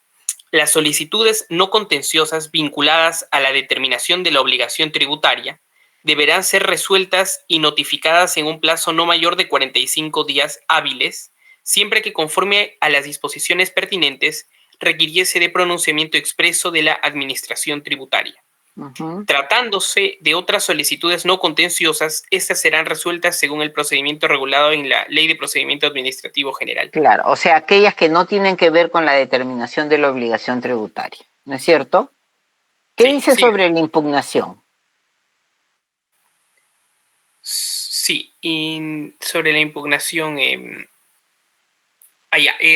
Las solicitudes no contenciosas vinculadas a la determinación de la obligación tributaria deberán ser resueltas y notificadas en un plazo no mayor de 45 días hábiles, siempre que conforme a las disposiciones pertinentes requiriese de pronunciamiento expreso de la Administración Tributaria. Uh-huh. Tratándose de otras solicitudes no contenciosas, estas serán resueltas según el procedimiento regulado en la Ley de Procedimiento Administrativo General. Claro, o sea, aquellas que no tienen que ver con la determinación de la obligación tributaria, ¿no es cierto? ¿Qué dice sobre la impugnación? Sí, sobre la impugnación, el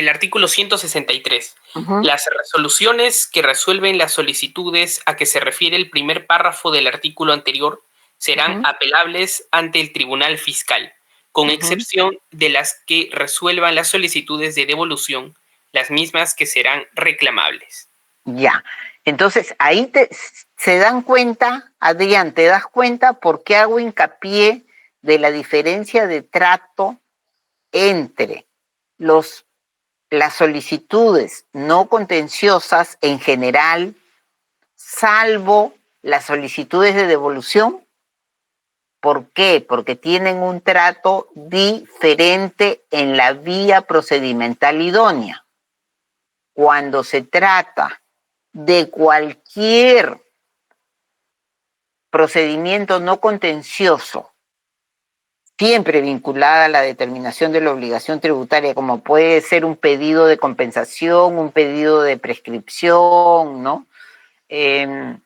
artículo 163. Uh-huh. Las resoluciones que resuelven las solicitudes a que se refiere el primer párrafo del artículo anterior serán Uh-huh. apelables ante el Tribunal Fiscal, con Uh-huh. excepción de las que resuelvan las solicitudes de devolución, las mismas que serán reclamables. Ya, entonces ahí se dan cuenta, Adrián, ¿te das cuenta por qué hago hincapié de la diferencia de trato entre las solicitudes no contenciosas en general, salvo las solicitudes de devolución? ¿Por qué? Porque tienen un trato diferente en la vía procedimental idónea. Cuando se trata de cualquier procedimiento no contencioso, siempre vinculada a la determinación de la obligación tributaria, como puede ser un pedido de compensación, un pedido de prescripción, ¿no? En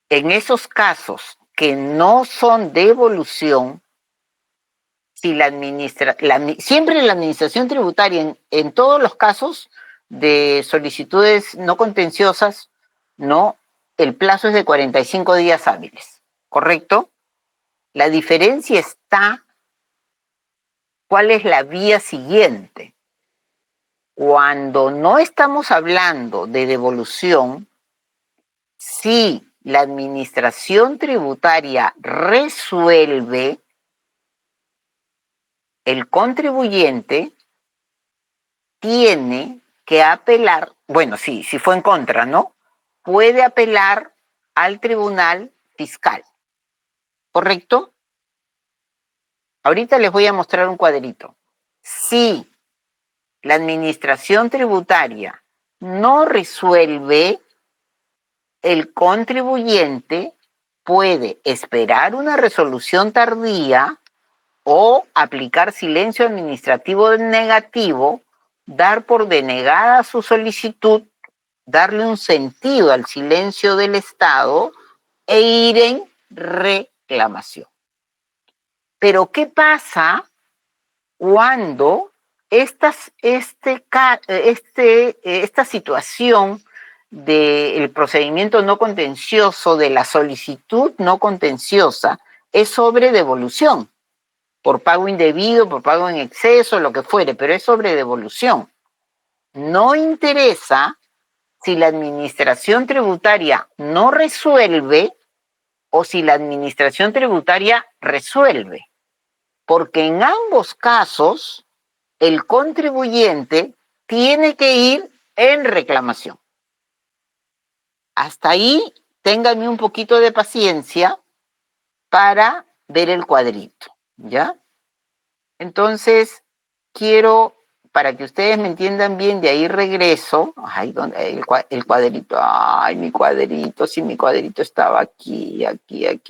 esos casos que no son devolución, si siempre la administración tributaria, en todos los casos de solicitudes no contenciosas, ¿no? El plazo es de 45 días hábiles, ¿correcto? La diferencia está, ¿cuál es la vía siguiente? Cuando no estamos hablando de devolución, si la administración tributaria resuelve, el contribuyente tiene que apelar, bueno, sí, si fue en contra, ¿no? Puede apelar al Tribunal Fiscal, ¿correcto? Ahorita les voy a mostrar un cuadrito. Si la administración tributaria no resuelve, el contribuyente puede esperar una resolución tardía o aplicar silencio administrativo negativo, dar por denegada su solicitud, darle un sentido al silencio del Estado e ir en reclamación. Pero ¿qué pasa cuando esta situación del procedimiento no contencioso, de la solicitud no contenciosa, es sobre devolución? Por pago indebido, por pago en exceso, lo que fuere, pero es sobre devolución. No interesa si la administración tributaria no resuelve o si la administración tributaria resuelve, porque en ambos casos el contribuyente tiene que ir en reclamación. Hasta ahí, ténganme un poquito de paciencia para ver el cuadrito, ¿ya? Entonces, quiero para que ustedes me entiendan bien, de ahí regreso. Ay, el cuadrito. Ay, mi cuadrito. Si mi cuadrito estaba aquí.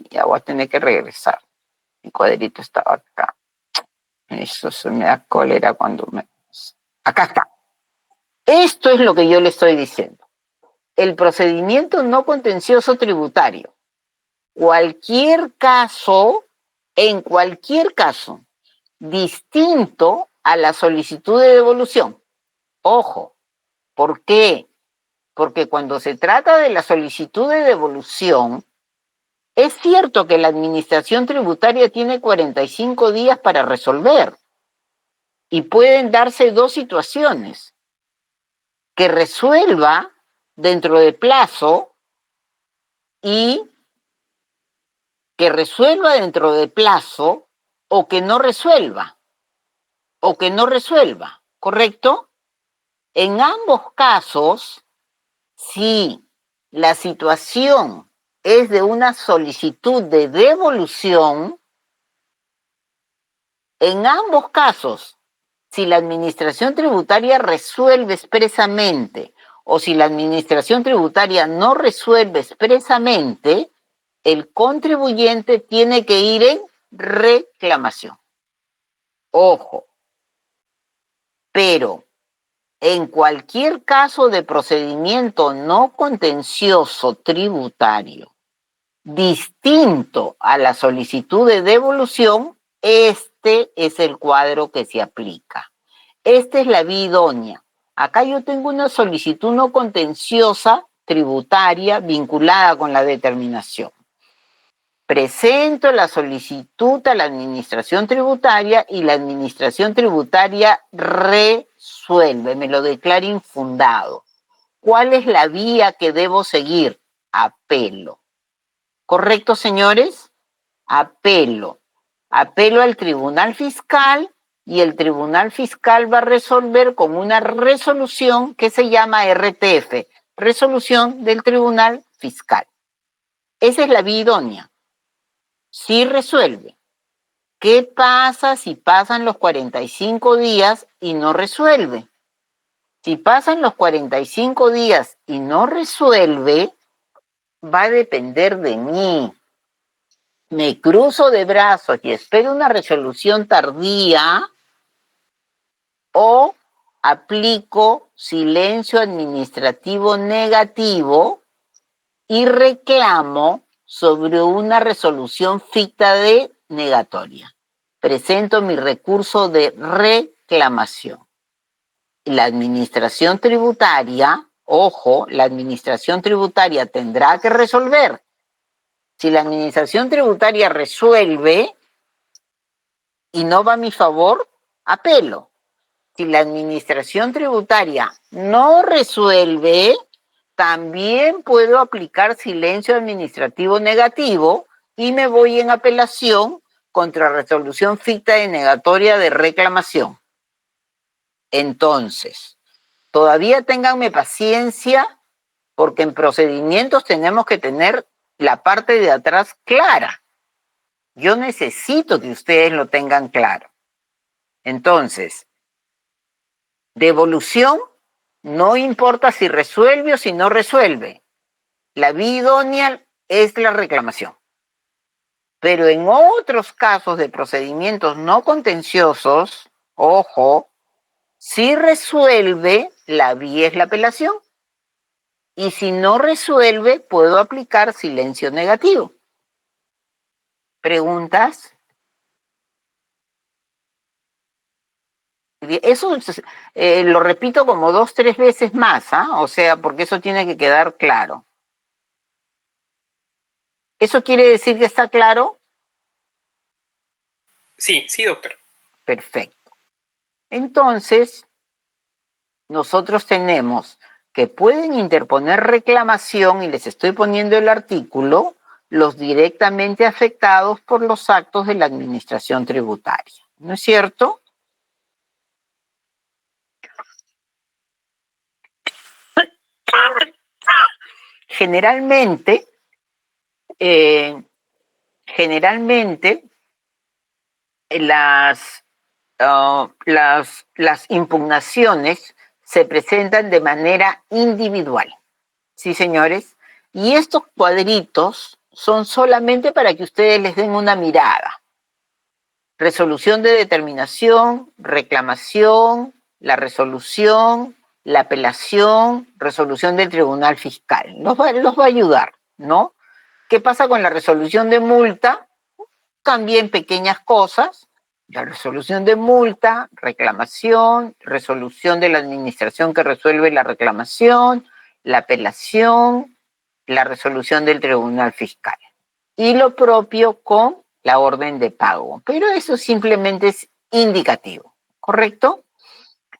Ya voy a tener que regresar. Mi cuadrito estaba acá. Eso se me da cólera cuando me... Acá está. Esto es lo que yo le estoy diciendo. El procedimiento no contencioso tributario. En cualquier caso, distinto a la solicitud de devolución. Ojo, ¿por qué? Porque cuando se trata de la solicitud de devolución, es cierto que la administración tributaria tiene 45 días para resolver y pueden darse dos situaciones: que resuelva dentro de plazo y que resuelva dentro de plazo o que no resuelva, ¿correcto? En ambos casos, si la situación es de una solicitud de devolución, en ambos casos, si la administración tributaria resuelve expresamente o si la administración tributaria no resuelve expresamente, el contribuyente tiene que ir en reclamación. Ojo, pero en cualquier caso de procedimiento no contencioso tributario distinto a la solicitud de devolución, este es el cuadro que se aplica. Esta es la vía idónea. Acá yo tengo una solicitud no contenciosa tributaria vinculada con la determinación. Presento la solicitud a la administración tributaria y la administración tributaria resuelve, me lo declara infundado. ¿Cuál es la vía que debo seguir? Apelo. ¿Correcto, señores? Apelo. Apelo al Tribunal Fiscal y el Tribunal Fiscal va a resolver con una resolución que se llama RTF, Resolución del Tribunal Fiscal. Esa es la vía idónea. Sí resuelve. ¿Qué pasa si pasan los 45 días y no resuelve? Si pasan los 45 días y no resuelve, va a depender de mí. Me cruzo de brazos y espero una resolución tardía o aplico silencio administrativo negativo y reclamo sobre una resolución ficta de negatoria. Presento mi recurso de reclamación. La administración tributaria, ojo, la administración tributaria tendrá que resolver. Si la administración tributaria resuelve y no va a mi favor, apelo. Si la administración tributaria no resuelve, también puedo aplicar silencio administrativo negativo y me voy en apelación contra resolución ficta de negatoria de reclamación. Entonces, todavía ténganme paciencia porque en procedimientos tenemos que tener la parte de atrás clara. Yo necesito que ustedes lo tengan claro. Entonces, devolución, no importa si resuelve o si no resuelve. La vía idónea es la reclamación. Pero en otros casos de procedimientos no contenciosos, ojo, si resuelve, la vía es la apelación. Y si no resuelve, puedo aplicar silencio negativo. ¿Preguntas? Eso lo repito como 2, 3 veces más, ¿ah? O sea, porque eso tiene que quedar claro. ¿Eso quiere decir que está claro? Sí, sí, doctor. Perfecto. Entonces, nosotros tenemos que pueden interponer reclamación, y les estoy poniendo el artículo, los directamente afectados por los actos de la administración tributaria. ¿No es cierto? Generalmente, las las impugnaciones se presentan de manera individual. Sí, señores. Y estos cuadritos son solamente para que ustedes les den una mirada. Resolución de determinación, reclamación, la resolución, la apelación, resolución del Tribunal Fiscal. Los va a ayudar, ¿no? ¿Qué pasa con la resolución de multa? También pequeñas cosas. La resolución de multa, reclamación, resolución de la administración que resuelve la reclamación, la apelación, la resolución del Tribunal Fiscal. Y lo propio con la orden de pago. Pero eso simplemente es indicativo, ¿correcto?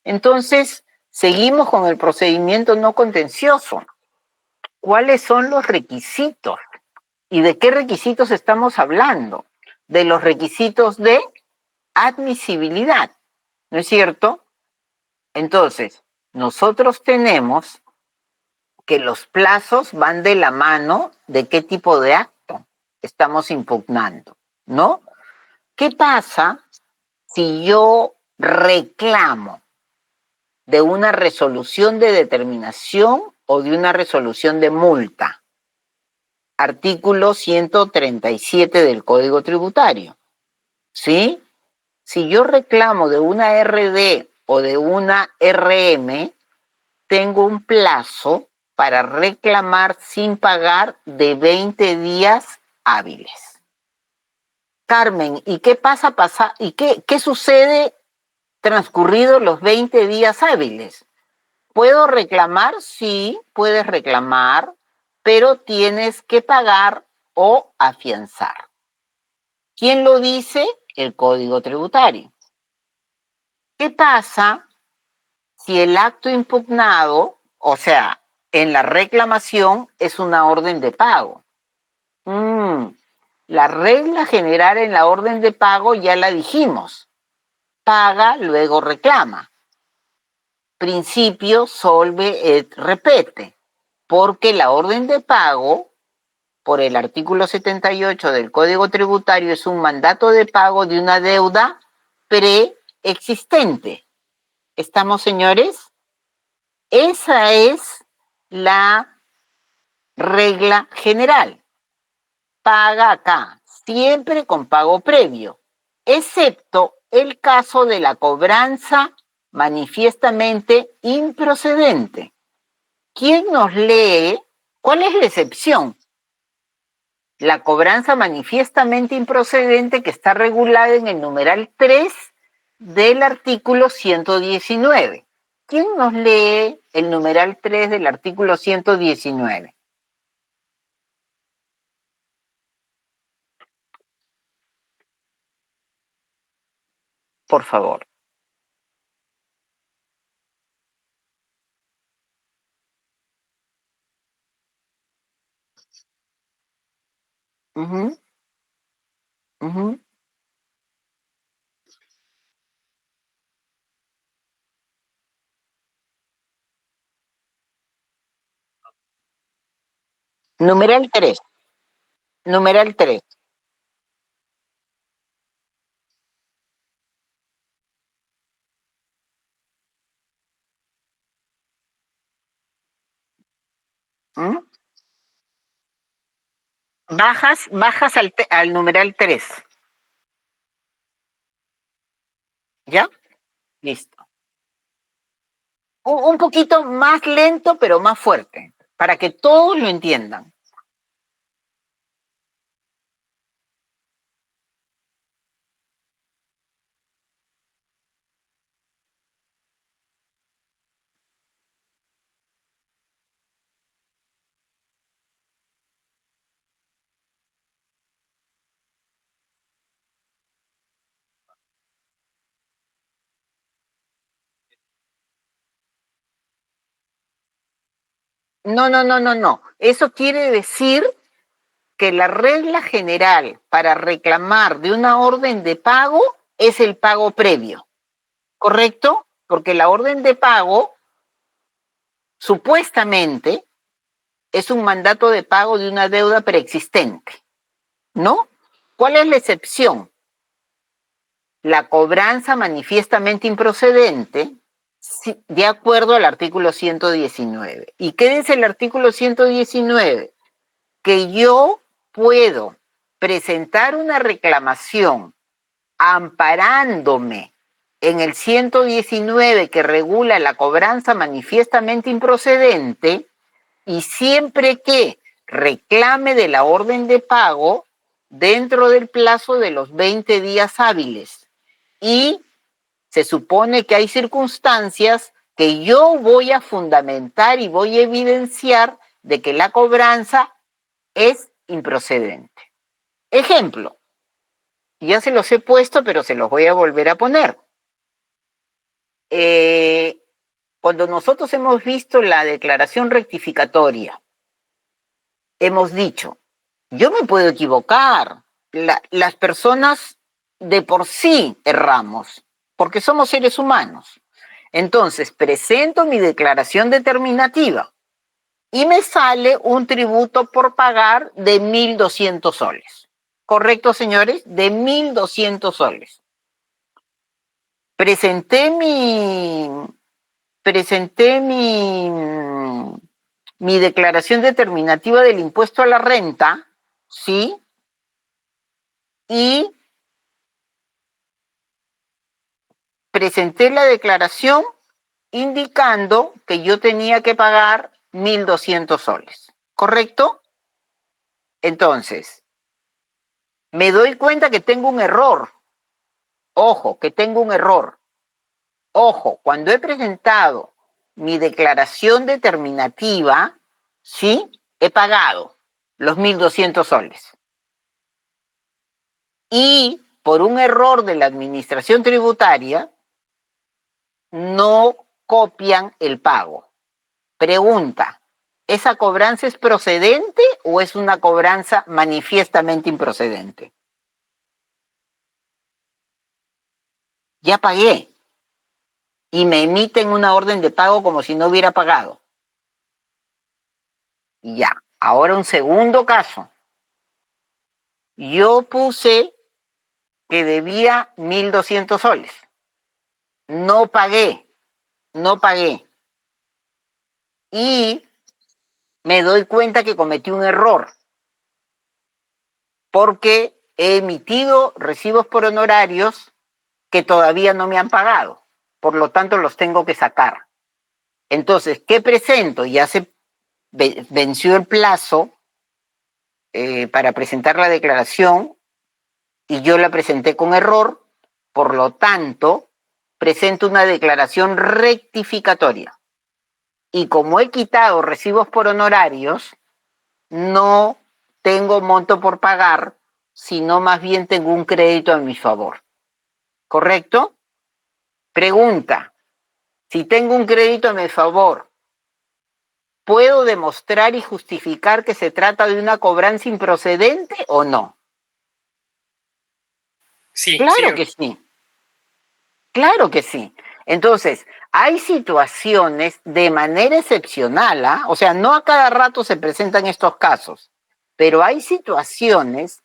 Entonces, seguimos con el procedimiento no contencioso. ¿Cuáles son los requisitos? ¿Y de qué requisitos estamos hablando? De los requisitos de admisibilidad, ¿no es cierto? Entonces, nosotros tenemos que los plazos van de la mano de qué tipo de acto estamos impugnando, ¿no? ¿Qué pasa si yo reclamo de una resolución de determinación o de una resolución de multa? Artículo 137 del Código Tributario, ¿sí? Si yo reclamo de una RD o de una RM, tengo un plazo para reclamar sin pagar de 20 días hábiles. Carmen, ¿y qué ¿Y qué sucede transcurridos los 20 días hábiles? ¿Puedo reclamar? Sí, puedes reclamar, pero tienes que pagar o afianzar. ¿Quién lo dice? El Código Tributario. ¿Qué pasa si el acto impugnado, o sea, en la reclamación, es una orden de pago? La regla general en la orden de pago ya la dijimos. Paga, luego reclama. Principio solve et repete, porque la orden de pago, por el artículo 78 del Código Tributario, es un mandato de pago de una deuda preexistente. ¿Estamos, señores? Esa es la regla general. Paga acá, siempre con pago previo, excepto el caso de la cobranza manifiestamente improcedente. ¿Quién nos lee? ¿Cuál es la excepción? La cobranza manifiestamente improcedente que está regulada en el numeral 3 del artículo 119. ¿Quién nos lee el numeral 3 del artículo 119? Por favor. Uh-huh, uh-huh. Numeral 3. Numeral 3. ¿Mm? Bajas al numeral 3. ¿Ya? Listo. Un poquito más lento, pero más fuerte, para que todos lo entiendan. No. Eso quiere decir que la regla general para reclamar de una orden de pago es el pago previo, ¿correcto? Porque la orden de pago supuestamente es un mandato de pago de una deuda preexistente, ¿no? ¿Cuál es la excepción? la cobranza manifiestamente improcedente de acuerdo al artículo 119. ¿Y qué dice el artículo 119? Que yo puedo presentar una reclamación amparándome en el 119 que regula la cobranza manifiestamente improcedente y siempre que reclame de la orden de pago dentro del plazo de los 20 días hábiles. Y se supone que hay circunstancias que yo voy a fundamentar y voy a evidenciar de que la cobranza es improcedente. Ejemplo, ya se los he puesto, pero se los voy a volver a poner. Cuando nosotros hemos visto la declaración rectificatoria, hemos dicho, yo me puedo equivocar, las personas de por sí erramos, porque somos seres humanos. Entonces, presento mi declaración determinativa y me sale un tributo por pagar de 1.200 soles. ¿Correcto, señores? De 1.200 soles. Presenté mi declaración determinativa del impuesto a la renta, ¿sí? Y presenté la declaración indicando que yo tenía que pagar 1.200 soles, ¿correcto? Entonces, me doy cuenta que tengo un error. Ojo, que tengo un error. Ojo, cuando he presentado mi declaración determinativa, sí, he pagado los 1.200 soles. Y por un error de la administración tributaria, no copian el pago. Pregunta, ¿esa cobranza es procedente o es una cobranza manifiestamente improcedente? Ya pagué y me emiten una orden de pago como si no hubiera pagado. Ya, ahora un segundo caso. Yo puse que debía 1.200 soles. No pagué. Y me doy cuenta que cometí un error porque he emitido recibos por honorarios que todavía no me han pagado. Por lo tanto, los tengo que sacar. Entonces, ¿qué presento? Ya se venció el plazo para presentar la declaración y yo la presenté con error. Por lo tanto, presento una declaración rectificatoria. Y como he quitado recibos por honorarios, no tengo monto por pagar, sino más bien tengo un crédito a mi favor. ¿Correcto? Pregunta, si tengo un crédito a mi favor, ¿puedo demostrar y justificar que se trata de una cobranza improcedente o no? Sí, Claro señor. que sí. Claro que sí. Entonces, hay situaciones de manera excepcional, ¿ah? O sea, no a cada rato se presentan estos casos, pero hay situaciones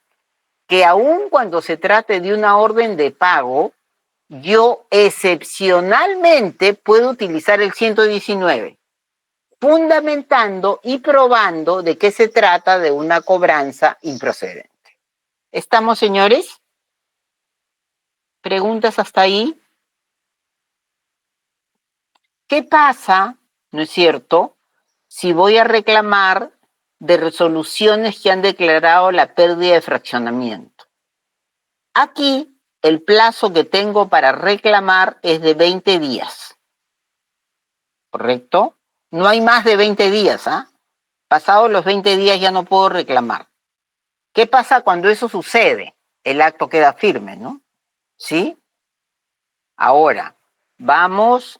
que aun cuando se trate de una orden de pago, yo excepcionalmente puedo utilizar el 119, fundamentando y probando de qué se trata de una cobranza improcedente. ¿Estamos, señores? ¿Preguntas hasta ahí? ¿Qué pasa, no es cierto, si voy a reclamar de resoluciones que han declarado la pérdida de fraccionamiento? Aquí el plazo que tengo para reclamar es de 20 días, ¿correcto? No hay más de 20 días, ¿ah? Pasados los 20 días ya no puedo reclamar. ¿Qué pasa cuando eso sucede? El acto queda firme, ¿no? ¿Sí? Ahora, vamos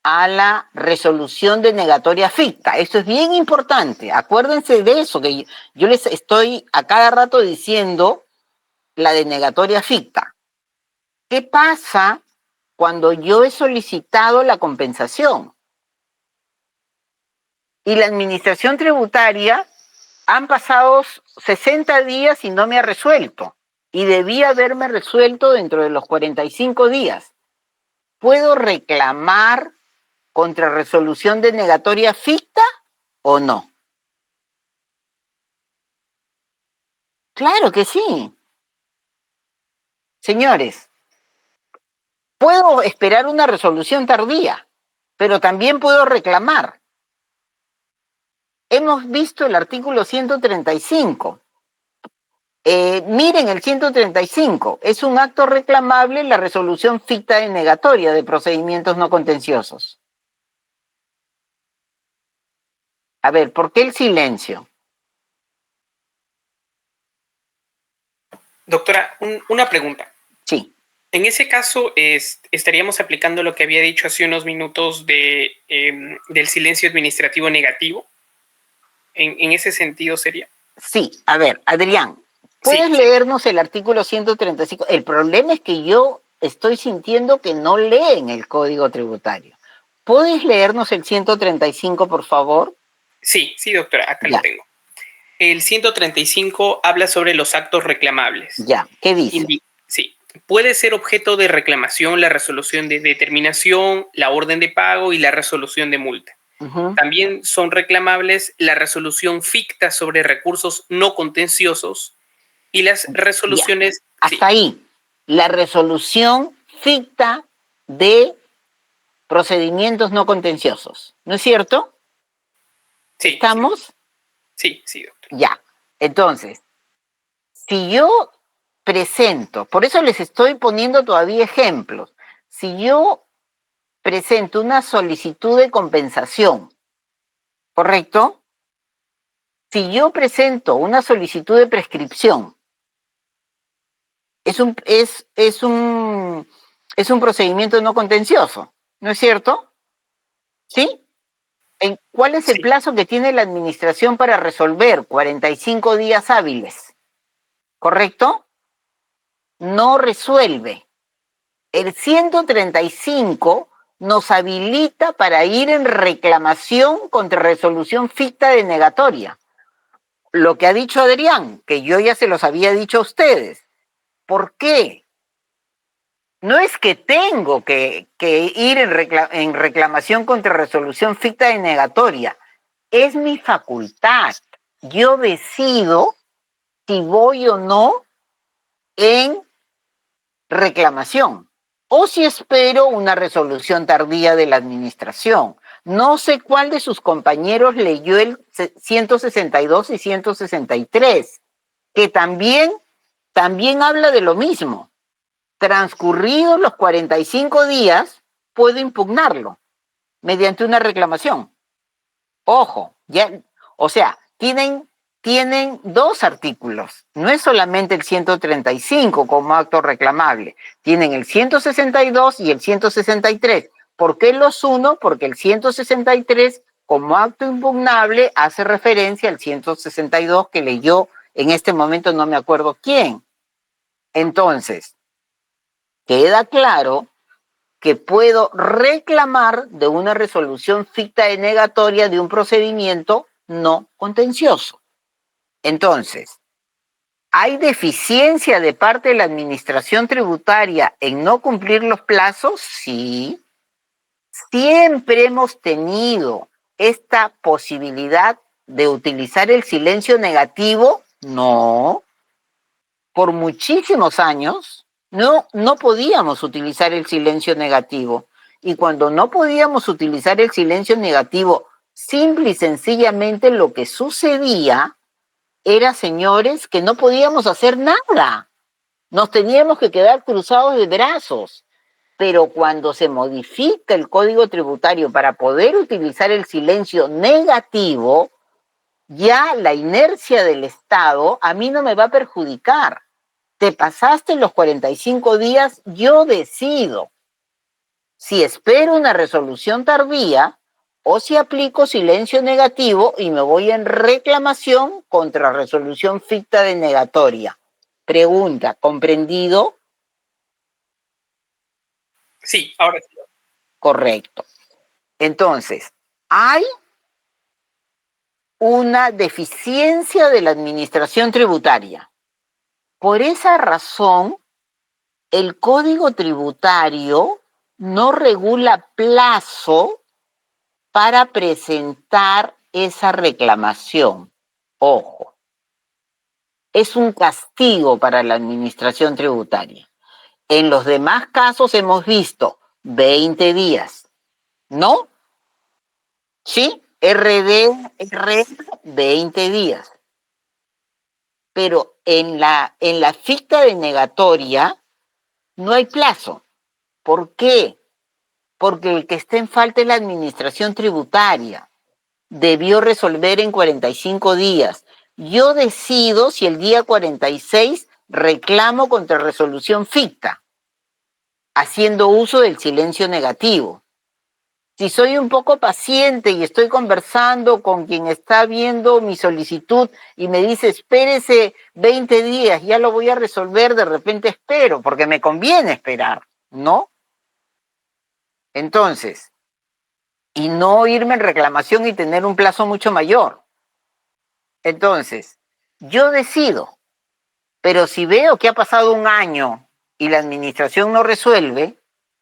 a la resolución denegatoria ficta. Esto es bien importante. Acuérdense de eso, que yo les estoy a cada rato diciendo la denegatoria ficta. ¿Qué pasa cuando yo he solicitado la compensación y la administración tributaria han pasado 60 días y no me ha resuelto? y debía haberme resuelto dentro de los 45 días. ¿Puedo reclamar contra resolución denegatoria ficta o no? Claro que sí. Señores, puedo esperar una resolución tardía, pero también puedo reclamar. Hemos visto el artículo 135. Miren el 135. Es un acto reclamable la resolución ficta denegatoria de procedimientos no contenciosos. A ver, ¿por qué el silencio? Doctora, una pregunta. Sí. En ese caso, estaríamos aplicando lo que había dicho hace unos minutos del silencio administrativo negativo. ¿En ese sentido sería? Sí, a ver, Adrián, ¿puedes Sí. leernos el artículo 135? El problema es que yo estoy sintiendo que no leen el Código Tributario. ¿Puedes leernos el 135, por favor? Sí, doctora, acá Ya. lo tengo. El 135 habla sobre los actos reclamables. Ya, ¿qué dice? Sí, puede ser objeto de reclamación la resolución de determinación, la orden de pago y la resolución de multa. También son reclamables la resolución ficta sobre recursos no contenciosos y las resoluciones... Ya. Hasta ahí, la resolución ficta de procedimientos no contenciosos, ¿no es cierto? Sí. ¿Estamos? Sí, doctor. Ya, entonces, si yo presento, por eso les estoy poniendo todavía ejemplos, si yo presento una solicitud de compensación, ¿correcto? Si yo presento una solicitud de prescripción, es un procedimiento no contencioso, ¿no es cierto? ¿Sí? ¿Cuál es el plazo que tiene la administración para resolver? 45 días hábiles, ¿correcto? No resuelve. El 135 nos habilita para ir en reclamación contra resolución ficta denegatoria. Lo que ha dicho Adrián, que yo ya se los había dicho a ustedes. ¿Por qué? No es que tengo que ir en reclamación contra resolución ficta denegatoria. Es mi facultad. Yo decido si voy o no en reclamación o si espero una resolución tardía de la administración. No sé cuál de sus compañeros leyó el 162 y 163, que también habla de lo mismo. Transcurridos los 45 días, puedo impugnarlo mediante una reclamación. Ojo, ya, o sea, tienen dos artículos. No es solamente el 135 como acto reclamable. Tienen el 162 y el 163. ¿Por qué los uno? Porque el 163 como acto impugnable hace referencia al 162 que leyó en este momento no me acuerdo quién. Entonces, queda claro que puedo reclamar de una resolución ficta denegatoria de un procedimiento no contencioso. Entonces, ¿hay deficiencia de parte de la administración tributaria en no cumplir los plazos? Sí. Siempre hemos tenido esta posibilidad de utilizar el silencio negativo. No. Por muchísimos años no podíamos utilizar el silencio negativo. Y cuando no podíamos utilizar el silencio negativo, simple y sencillamente lo que sucedía era, señores, que no podíamos hacer nada. Nos teníamos que quedar cruzados de brazos. Pero cuando se modifica el Código Tributario para poder utilizar el silencio negativo, ya la inercia del Estado a mí no me va a perjudicar. Te pasaste los 45 días, yo decido si espero una resolución tardía o si aplico silencio negativo y me voy en reclamación contra resolución ficta denegatoria. Pregunta, ¿comprendido? Sí, ahora sí. Correcto. Entonces, hay una deficiencia de la administración tributaria. Por esa razón, el Código Tributario no regula plazo para presentar esa reclamación. Ojo, es un castigo para la administración tributaria. En los demás casos hemos visto 20 días, ¿no? Sí, RD, 20 días. Pero en la ficta denegatoria no hay plazo. ¿Por qué? Porque el que está en falta es la administración tributaria. Debió resolver en 45 días. Yo decido si el día 46 reclamo contra resolución ficta, haciendo uso del silencio negativo. Si soy un poco paciente y estoy conversando con quien está viendo mi solicitud y me dice, espérese 20 días, ya lo voy a resolver, de repente espero, porque me conviene esperar, ¿no? Entonces, y no irme en reclamación y tener un plazo mucho mayor. Entonces, yo decido, pero si veo que ha pasado un año y la administración no resuelve,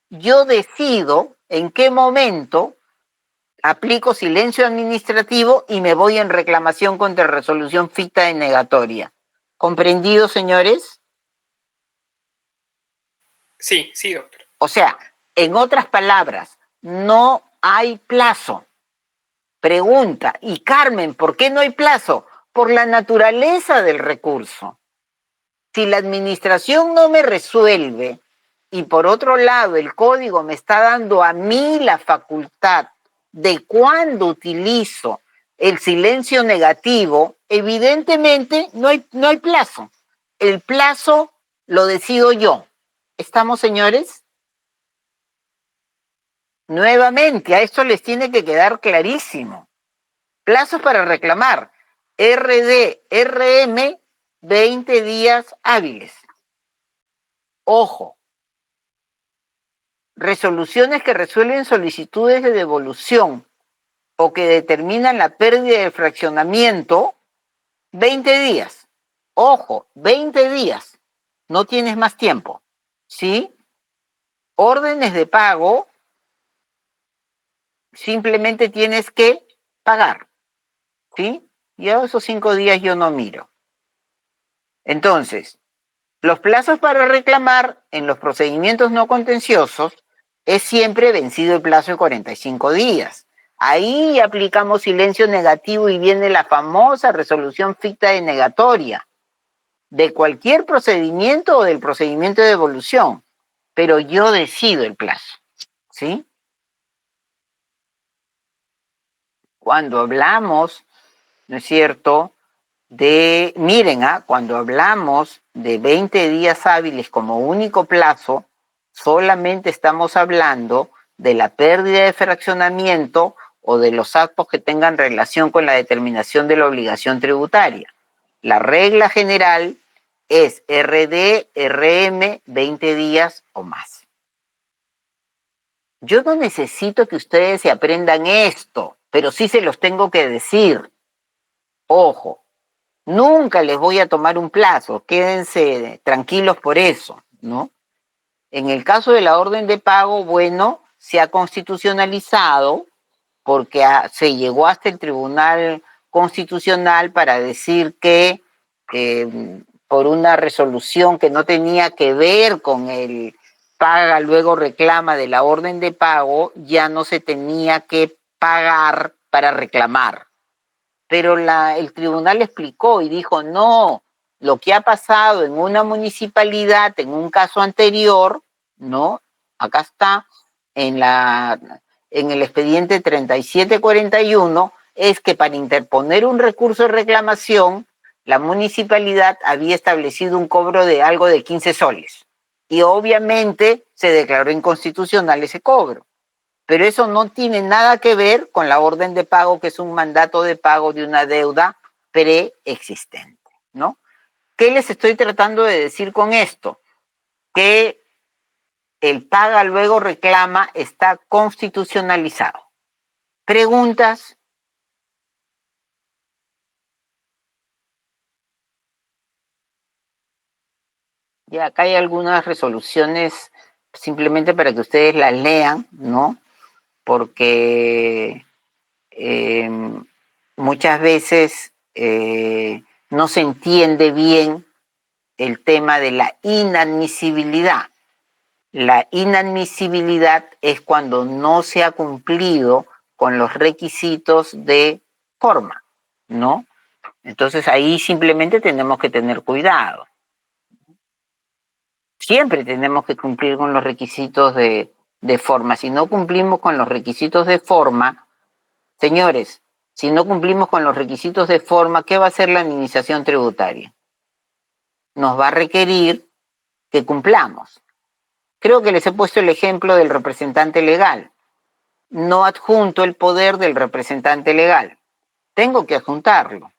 yo decido en qué momento aplico silencio administrativo y me voy en reclamación contra resolución ficta denegatoria. ¿Comprendido, señores? Sí, sí, doctor. O sea, en otras palabras, no hay plazo. Pregunta, y Carmen, ¿por qué no hay plazo? Por la naturaleza del recurso. Si la administración no me resuelve y por otro lado el código me está dando a mí la facultad de cuándo utilizo el silencio negativo, evidentemente no hay plazo. El plazo lo decido yo. ¿Estamos, señores? Nuevamente, a esto les tiene que quedar clarísimo. Plazos para reclamar. RM, 20 días hábiles. Ojo, resoluciones que resuelven solicitudes de devolución o que determinan la pérdida de fraccionamiento, 20 días. Ojo, 20 días. No tienes más tiempo. ¿Sí? Órdenes de pago, simplemente tienes que pagar. ¿Sí? Y a esos 5 días yo no miro. Entonces, los plazos para reclamar en los procedimientos no contenciosos es siempre vencido el plazo de 45 días. Ahí aplicamos silencio negativo y viene la famosa resolución ficta denegatoria de cualquier procedimiento o del procedimiento de devolución, pero yo decido el plazo, ¿sí? Cuando hablamos, ¿no es cierto?, miren, cuando hablamos de 20 días hábiles como único plazo, solamente estamos hablando de la pérdida de fraccionamiento o de los actos que tengan relación con la determinación de la obligación tributaria. La regla general es RD, RM, 20 días o más. Yo no necesito que ustedes se aprendan esto, pero sí se los tengo que decir. Ojo, nunca les voy a tomar un plazo, quédense tranquilos por eso, ¿no? En el caso de la orden de pago, bueno, se ha constitucionalizado porque se llegó hasta el Tribunal Constitucional para decir que por una resolución que no tenía que ver con el paga, luego reclama de la orden de pago, ya no se tenía que pagar para reclamar. Pero el tribunal explicó y dijo, no, lo que ha pasado en una municipalidad, en un caso anterior, ¿no? Acá está, en el expediente 3741, es que para interponer un recurso de reclamación, la municipalidad había establecido un cobro de algo de 15 soles. Y obviamente se declaró inconstitucional ese cobro. Pero eso no tiene nada que ver con la orden de pago, que es un mandato de pago de una deuda preexistente, ¿no? ¿Qué les estoy tratando de decir con esto? Que el paga luego reclama está constitucionalizado. ¿Preguntas? Y acá hay algunas resoluciones simplemente para que ustedes las lean, ¿no? Porque muchas veces no se entiende bien el tema de la inadmisibilidad. La inadmisibilidad es cuando no se ha cumplido con los requisitos de forma, ¿no? Entonces ahí simplemente tenemos que tener cuidado. Siempre tenemos que cumplir con los requisitos de forma. Si no cumplimos con los requisitos de forma, señores, si no cumplimos con los requisitos de forma, ¿qué va a hacer la administración tributaria? Nos va a requerir que cumplamos. Creo que les he puesto el ejemplo del representante legal. No adjunto el poder del representante legal. Tengo que adjuntarlo.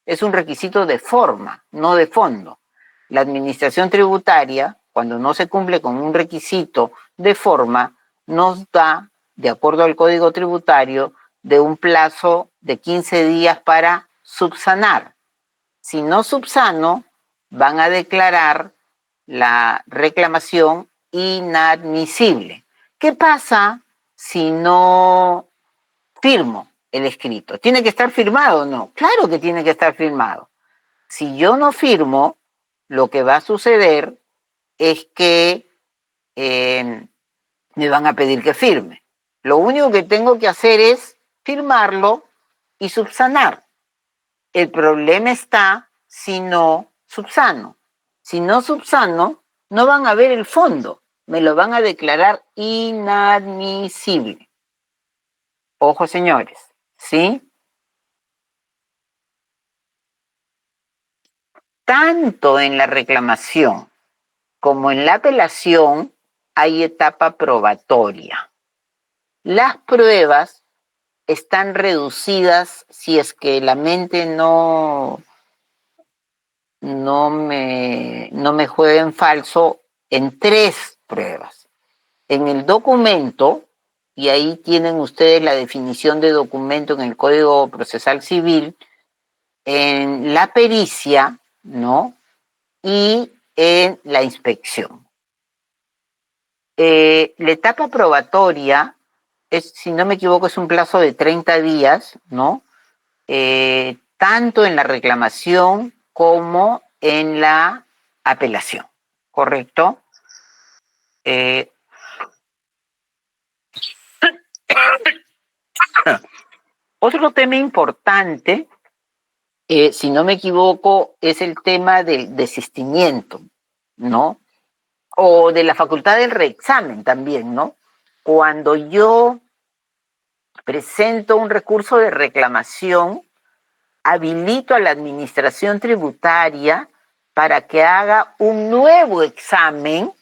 Es un requisito de forma, no de fondo. La administración tributaria, cuando no se cumple con un requisito de forma, nos da, de acuerdo al Código Tributario, de un plazo de 15 días para subsanar. Si no subsano, van a declarar la reclamación inadmisible. ¿Qué pasa si no firmo el escrito? ¿Tiene que estar firmado o no? Claro que tiene que estar firmado. Si yo no firmo, lo que va a suceder es que me van a pedir que firme. Lo único que tengo que hacer es firmarlo y subsanar. El problema está si no subsano. Si no subsano, no van a ver el fondo. Me lo van a declarar inadmisible. Ojo, señores, ¿sí? Tanto en la reclamación como en la apelación hay etapa probatoria. Las pruebas están reducidas si es que la mente no me juega en falso en 3 pruebas. En el documento, y ahí tienen ustedes la definición de documento en el Código Procesal Civil, en la pericia, ¿no? Y en la inspección. La etapa probatoria es, si no me equivoco, es un plazo de 30 días, ¿no? Tanto en la reclamación como en la apelación, ¿correcto? Otro tema importante, si no me equivoco, es el tema del desistimiento, ¿no? O de la facultad del reexamen también, ¿no? Cuando yo presento un recurso de reclamación, habilito a la administración tributaria para que haga un nuevo examen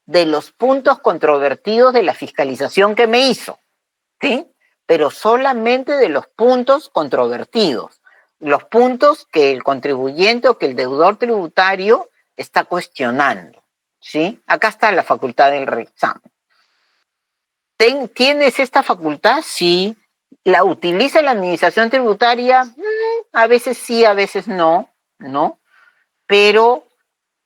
de los puntos controvertidos de la fiscalización que me hizo, ¿sí? Pero solamente de los puntos controvertidos, los puntos que el contribuyente o que el deudor tributario está cuestionando, ¿sí? Acá está la facultad del reexamen. ¿Tienes esta facultad? Sí. ¿La utiliza la administración tributaria? A veces sí, a veces no, ¿no? Pero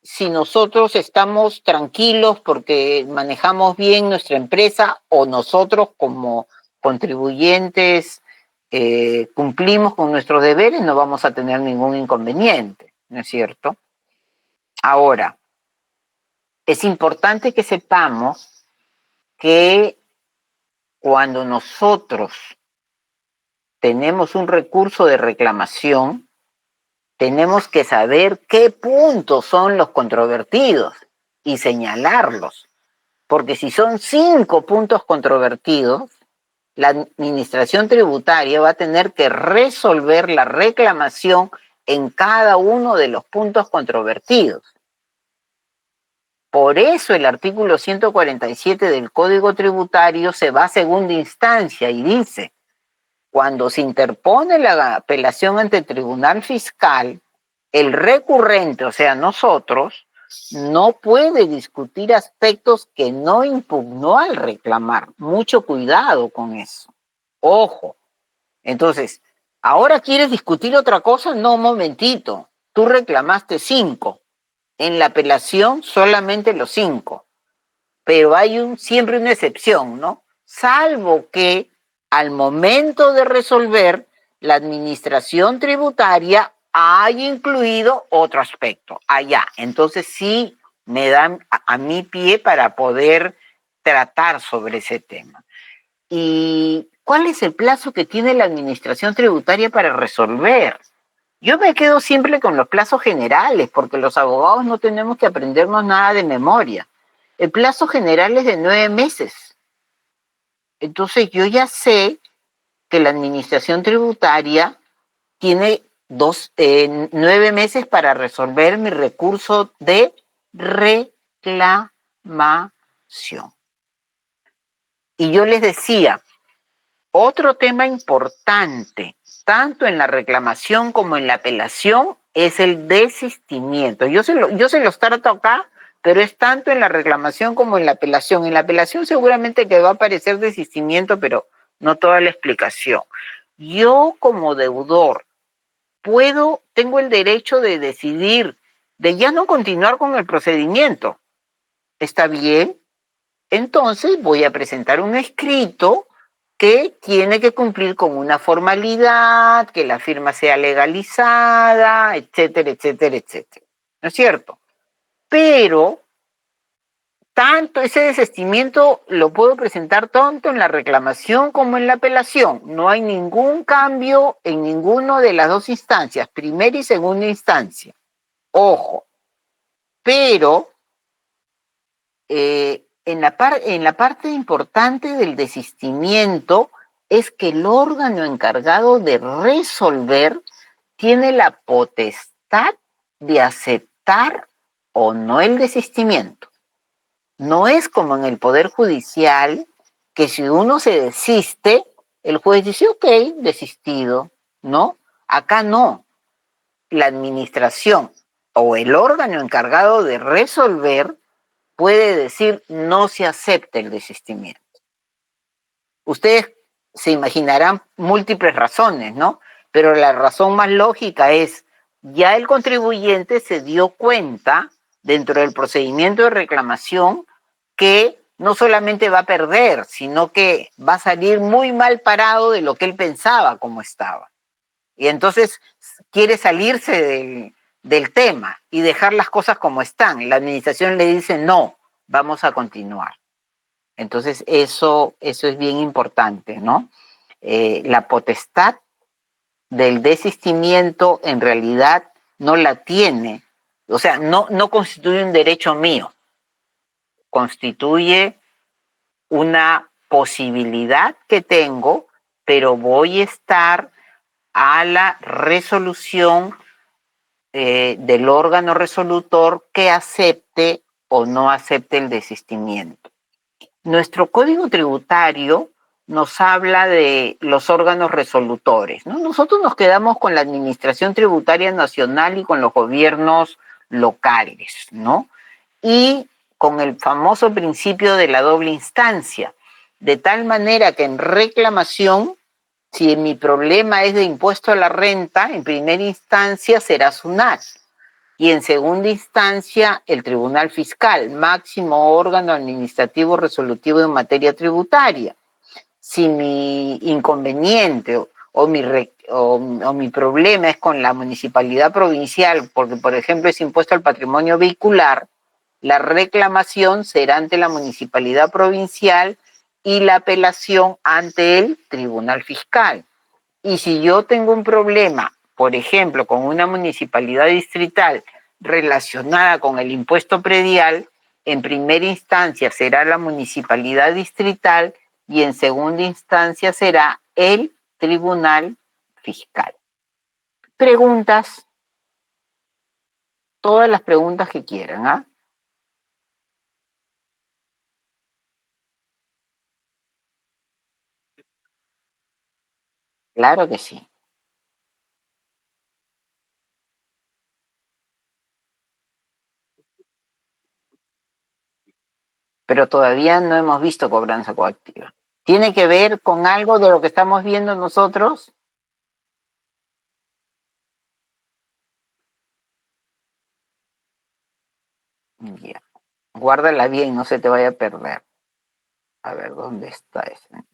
si nosotros estamos tranquilos porque manejamos bien nuestra empresa o nosotros como contribuyentes cumplimos con nuestros deberes, no vamos a tener ningún inconveniente, ¿no es cierto? Ahora, es importante que sepamos que cuando nosotros tenemos un recurso de reclamación, tenemos que saber qué puntos son los controvertidos y señalarlos. Porque si son 5 puntos controvertidos, la administración tributaria va a tener que resolver la reclamación en cada uno de los puntos controvertidos. Por eso el artículo 147 del Código Tributario se va a segunda instancia y dice: cuando se interpone la apelación ante el Tribunal Fiscal, el recurrente, o sea, nosotros, no puede discutir aspectos que no impugnó al reclamar. Mucho cuidado con eso. Ojo. Entonces, ¿ahora quieres discutir otra cosa? No, un momentito. Tú reclamaste 5. En la apelación solamente los 5, pero hay siempre una excepción, ¿no? Salvo que al momento de resolver, la administración tributaria haya incluido otro aspecto allá. Entonces sí me dan a mi pie para poder tratar sobre ese tema. ¿Y cuál es el plazo que tiene la administración tributaria para resolver? Yo me quedo siempre con los plazos generales, porque los abogados no tenemos que aprendernos nada de memoria. El plazo general es de 9 meses. Entonces yo ya sé que la administración tributaria tiene 9 meses para resolver mi recurso de reclamación. Y yo les decía, otro tema importante, tanto en la reclamación como en la apelación, es el desistimiento. Yo se los trato acá, pero es tanto en la reclamación como en la apelación. En la apelación seguramente que va a aparecer desistimiento, pero no toda la explicación. Yo como deudor tengo el derecho de decidir de ya no continuar con el procedimiento. ¿Está bien? Entonces voy a presentar un escrito que tiene que cumplir con una formalidad, que la firma sea legalizada, etcétera, etcétera, etcétera. ¿No es cierto? Pero tanto ese desistimiento lo puedo presentar tanto en la reclamación como en la apelación. No hay ningún cambio en ninguna de las dos instancias, primera y segunda instancia. Ojo, pero en la parte importante del desistimiento es que el órgano encargado de resolver tiene la potestad de aceptar o no el desistimiento. No es como en el Poder Judicial, que si uno se desiste, el juez dice, ok, desistido, ¿no? Acá no. La administración o el órgano encargado de resolver puede decir no se acepta el desistimiento. Ustedes se imaginarán múltiples razones, ¿no? Pero la razón más lógica es, ya el contribuyente se dio cuenta dentro del procedimiento de reclamación que no solamente va a perder, sino que va a salir muy mal parado de lo que él pensaba como estaba. Y entonces quiere salirse del tema y dejar las cosas como están. La administración le dice, no, vamos a continuar. Entonces eso es bien importante, ¿no? La potestad del desistimiento en realidad no la tiene, o sea, no constituye un derecho mío, constituye una posibilidad que tengo, pero voy a estar a la resolución del órgano resolutor que acepte o no acepte el desistimiento. Nuestro código tributario nos habla de los órganos resolutores, ¿no? Nosotros nos quedamos con la Administración Tributaria Nacional y con los gobiernos locales, ¿no? Y con el famoso principio de la doble instancia, de tal manera que en reclamación, si mi problema es de impuesto a la renta, en primera instancia será SUNAT y en segunda instancia el Tribunal Fiscal, máximo órgano administrativo resolutivo en materia tributaria. Si mi inconveniente o mi problema es con la municipalidad provincial, porque por ejemplo es impuesto al patrimonio vehicular, la reclamación será ante la municipalidad provincial y la apelación ante el Tribunal Fiscal. Y si yo tengo un problema, por ejemplo, con una municipalidad distrital relacionada con el impuesto predial, en primera instancia será la municipalidad distrital y en segunda instancia será el Tribunal Fiscal. Preguntas, todas las preguntas que quieran, ¿ah? Claro que sí. Pero todavía no hemos visto cobranza coactiva. ¿Tiene que ver con algo de lo que estamos viendo nosotros? Ya. Guárdala bien, no se te vaya a perder. A ver, ¿dónde está esa?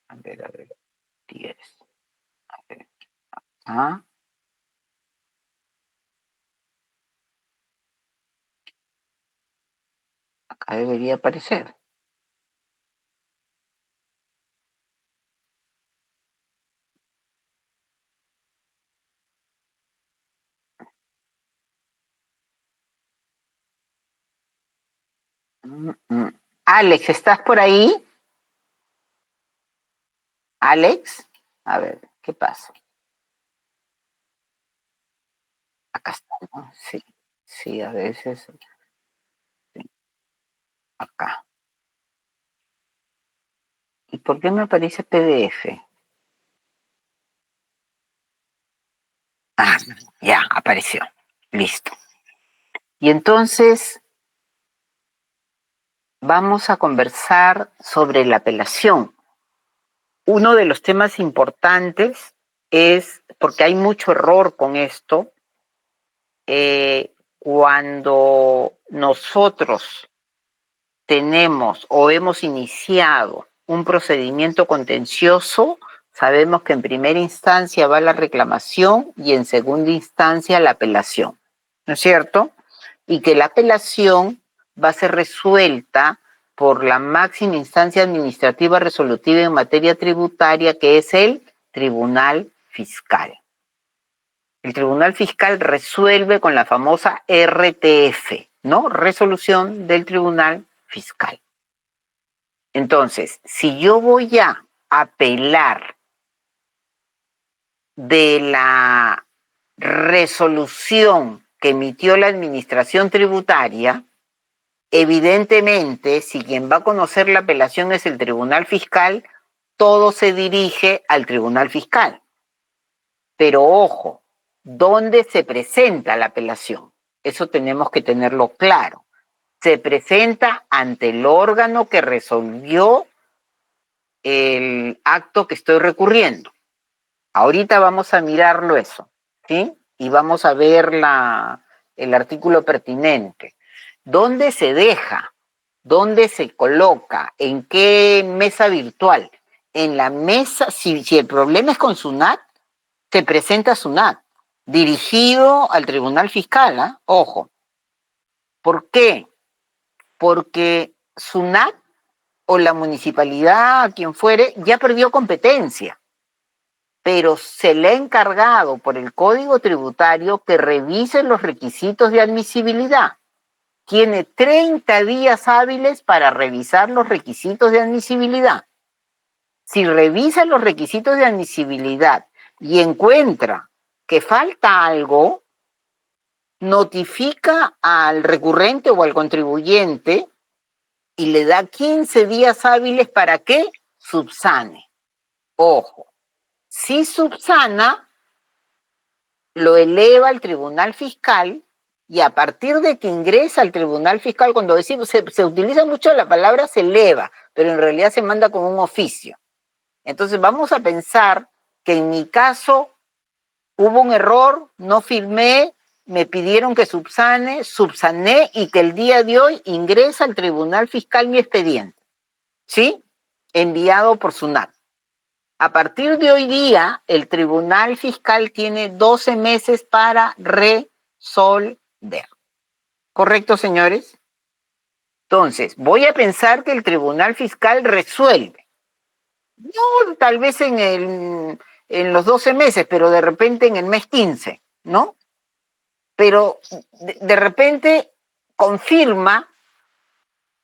A ver, 10. A ver. Ah, acá debería aparecer. Alex, ¿estás por ahí? Alex, a ver, ¿qué pasa? Acá está, ¿no? Sí, sí, a veces. Sí, acá. ¿Y por qué me aparece PDF? Ah, ya, apareció. Listo. Y entonces vamos a conversar sobre la apelación. Uno de los temas importantes es, porque hay mucho error con esto, cuando nosotros tenemos o hemos iniciado un procedimiento contencioso, sabemos que en primera instancia va la reclamación y en segunda instancia la apelación, ¿no es cierto? Y que la apelación va a ser resuelta por la máxima instancia administrativa resolutiva en materia tributaria, que es el Tribunal Fiscal. El Tribunal Fiscal resuelve con la famosa RTF, ¿no? Resolución del Tribunal Fiscal. Entonces, si yo voy a apelar de la resolución que emitió la Administración Tributaria, evidentemente, si quien va a conocer la apelación es el Tribunal Fiscal, todo se dirige al Tribunal Fiscal. Pero ojo, ¿dónde se presenta la apelación? Eso tenemos que tenerlo claro. Se presenta ante el órgano que resolvió el acto que estoy recurriendo. Ahorita vamos a mirarlo eso, ¿sí? Y vamos a ver el artículo pertinente. ¿Dónde se deja? ¿Dónde se coloca? ¿En qué mesa virtual? En la mesa, si el problema es con SUNAT, se presenta SUNAT, dirigido al Tribunal Fiscal, ¿eh? Ojo. ¿Por qué? Porque SUNAT o la municipalidad, quien fuere, ya perdió competencia, pero se le ha encargado por el Código Tributario que revise los requisitos de admisibilidad. Tiene 30 días hábiles para revisar los requisitos de admisibilidad. Si revisa los requisitos de admisibilidad y encuentra que falta algo, notifica al recurrente o al contribuyente y le da 15 días hábiles para que subsane. Ojo, si subsana, lo eleva al Tribunal Fiscal y a partir de que ingresa al Tribunal Fiscal, cuando decimos, se utiliza mucho la palabra se eleva, pero en realidad se manda con un oficio. Entonces vamos a pensar que en mi caso hubo un error, no firmé, me pidieron que subsané y que el día de hoy ingresa al Tribunal Fiscal mi expediente, ¿sí? Enviado por SUNAT. A partir de hoy día, el Tribunal Fiscal tiene 12 meses para resolver. ¿Correcto, señores? Entonces, voy a pensar que el Tribunal Fiscal resuelve. No, tal vez en los 12 meses, pero de repente en el mes 15, ¿no? Pero de repente confirma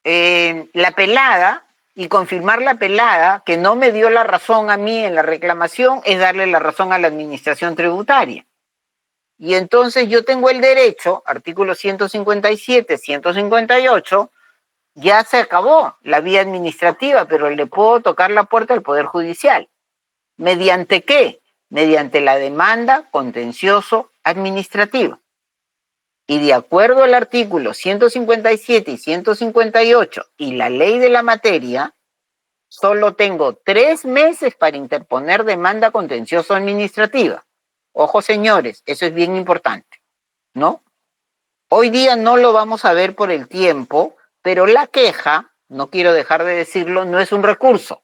la pelada, y confirmar la pelada que no me dio la razón a mí en la reclamación es darle la razón a la administración tributaria. Y entonces yo tengo el derecho, artículo 157, 158, ya se acabó la vía administrativa, pero le puedo tocar la puerta al Poder Judicial. ¿Mediante qué? Mediante la demanda contencioso administrativa. Y de acuerdo al artículo 157 y 158 y la ley de la materia, solo tengo 3 meses para interponer demanda contencioso administrativa. Ojo, señores, eso es bien importante, ¿no? Hoy día no lo vamos a ver por el tiempo, pero la queja, no quiero dejar de decirlo, no es un recurso,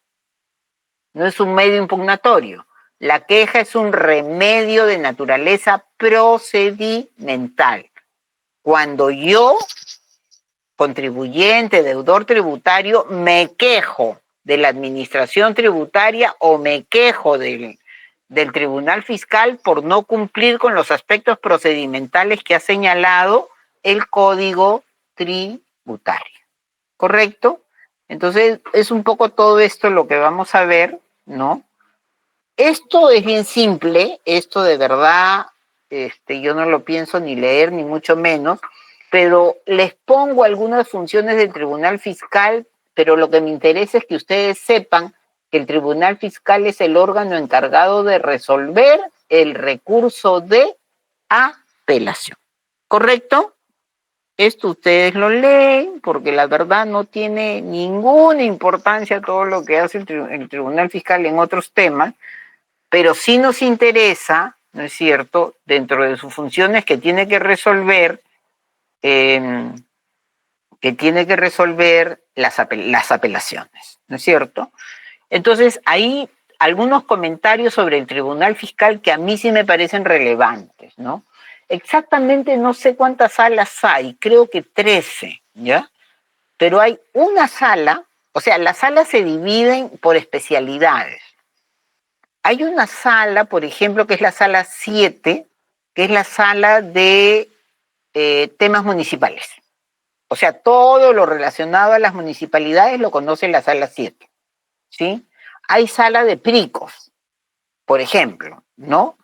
no es un medio impugnatorio. La queja es un remedio de naturaleza procedimental. Cuando yo, contribuyente, deudor tributario, me quejo de la administración tributaria o me quejo del Tribunal Fiscal por no cumplir con los aspectos procedimentales que ha señalado el Código Tributario. ¿Correcto? Entonces, es un poco todo esto lo que vamos a ver, ¿no? Esto es bien simple, esto de verdad, yo no lo pienso ni leer, ni mucho menos, pero les pongo algunas funciones del Tribunal Fiscal, pero lo que me interesa es que ustedes sepan que el Tribunal Fiscal es el órgano encargado de resolver el recurso de apelación. ¿Correcto? Esto ustedes lo leen porque la verdad no tiene ninguna importancia todo lo que hace el Tribunal Fiscal en otros temas, pero sí nos interesa, ¿no es cierto?, dentro de sus funciones que tiene que resolver las apelaciones, ¿no es cierto? Entonces, hay algunos comentarios sobre el Tribunal Fiscal que a mí sí me parecen relevantes, ¿no? Exactamente no sé cuántas salas hay, creo que 13, ¿ya? Pero hay una sala, o sea, las salas se dividen por especialidades. Hay una sala, por ejemplo, que es la sala 7, que es la sala de temas municipales. O sea, todo lo relacionado a las municipalidades lo conoce la sala 7, ¿sí? Hay sala de pericos, por ejemplo, ¿no?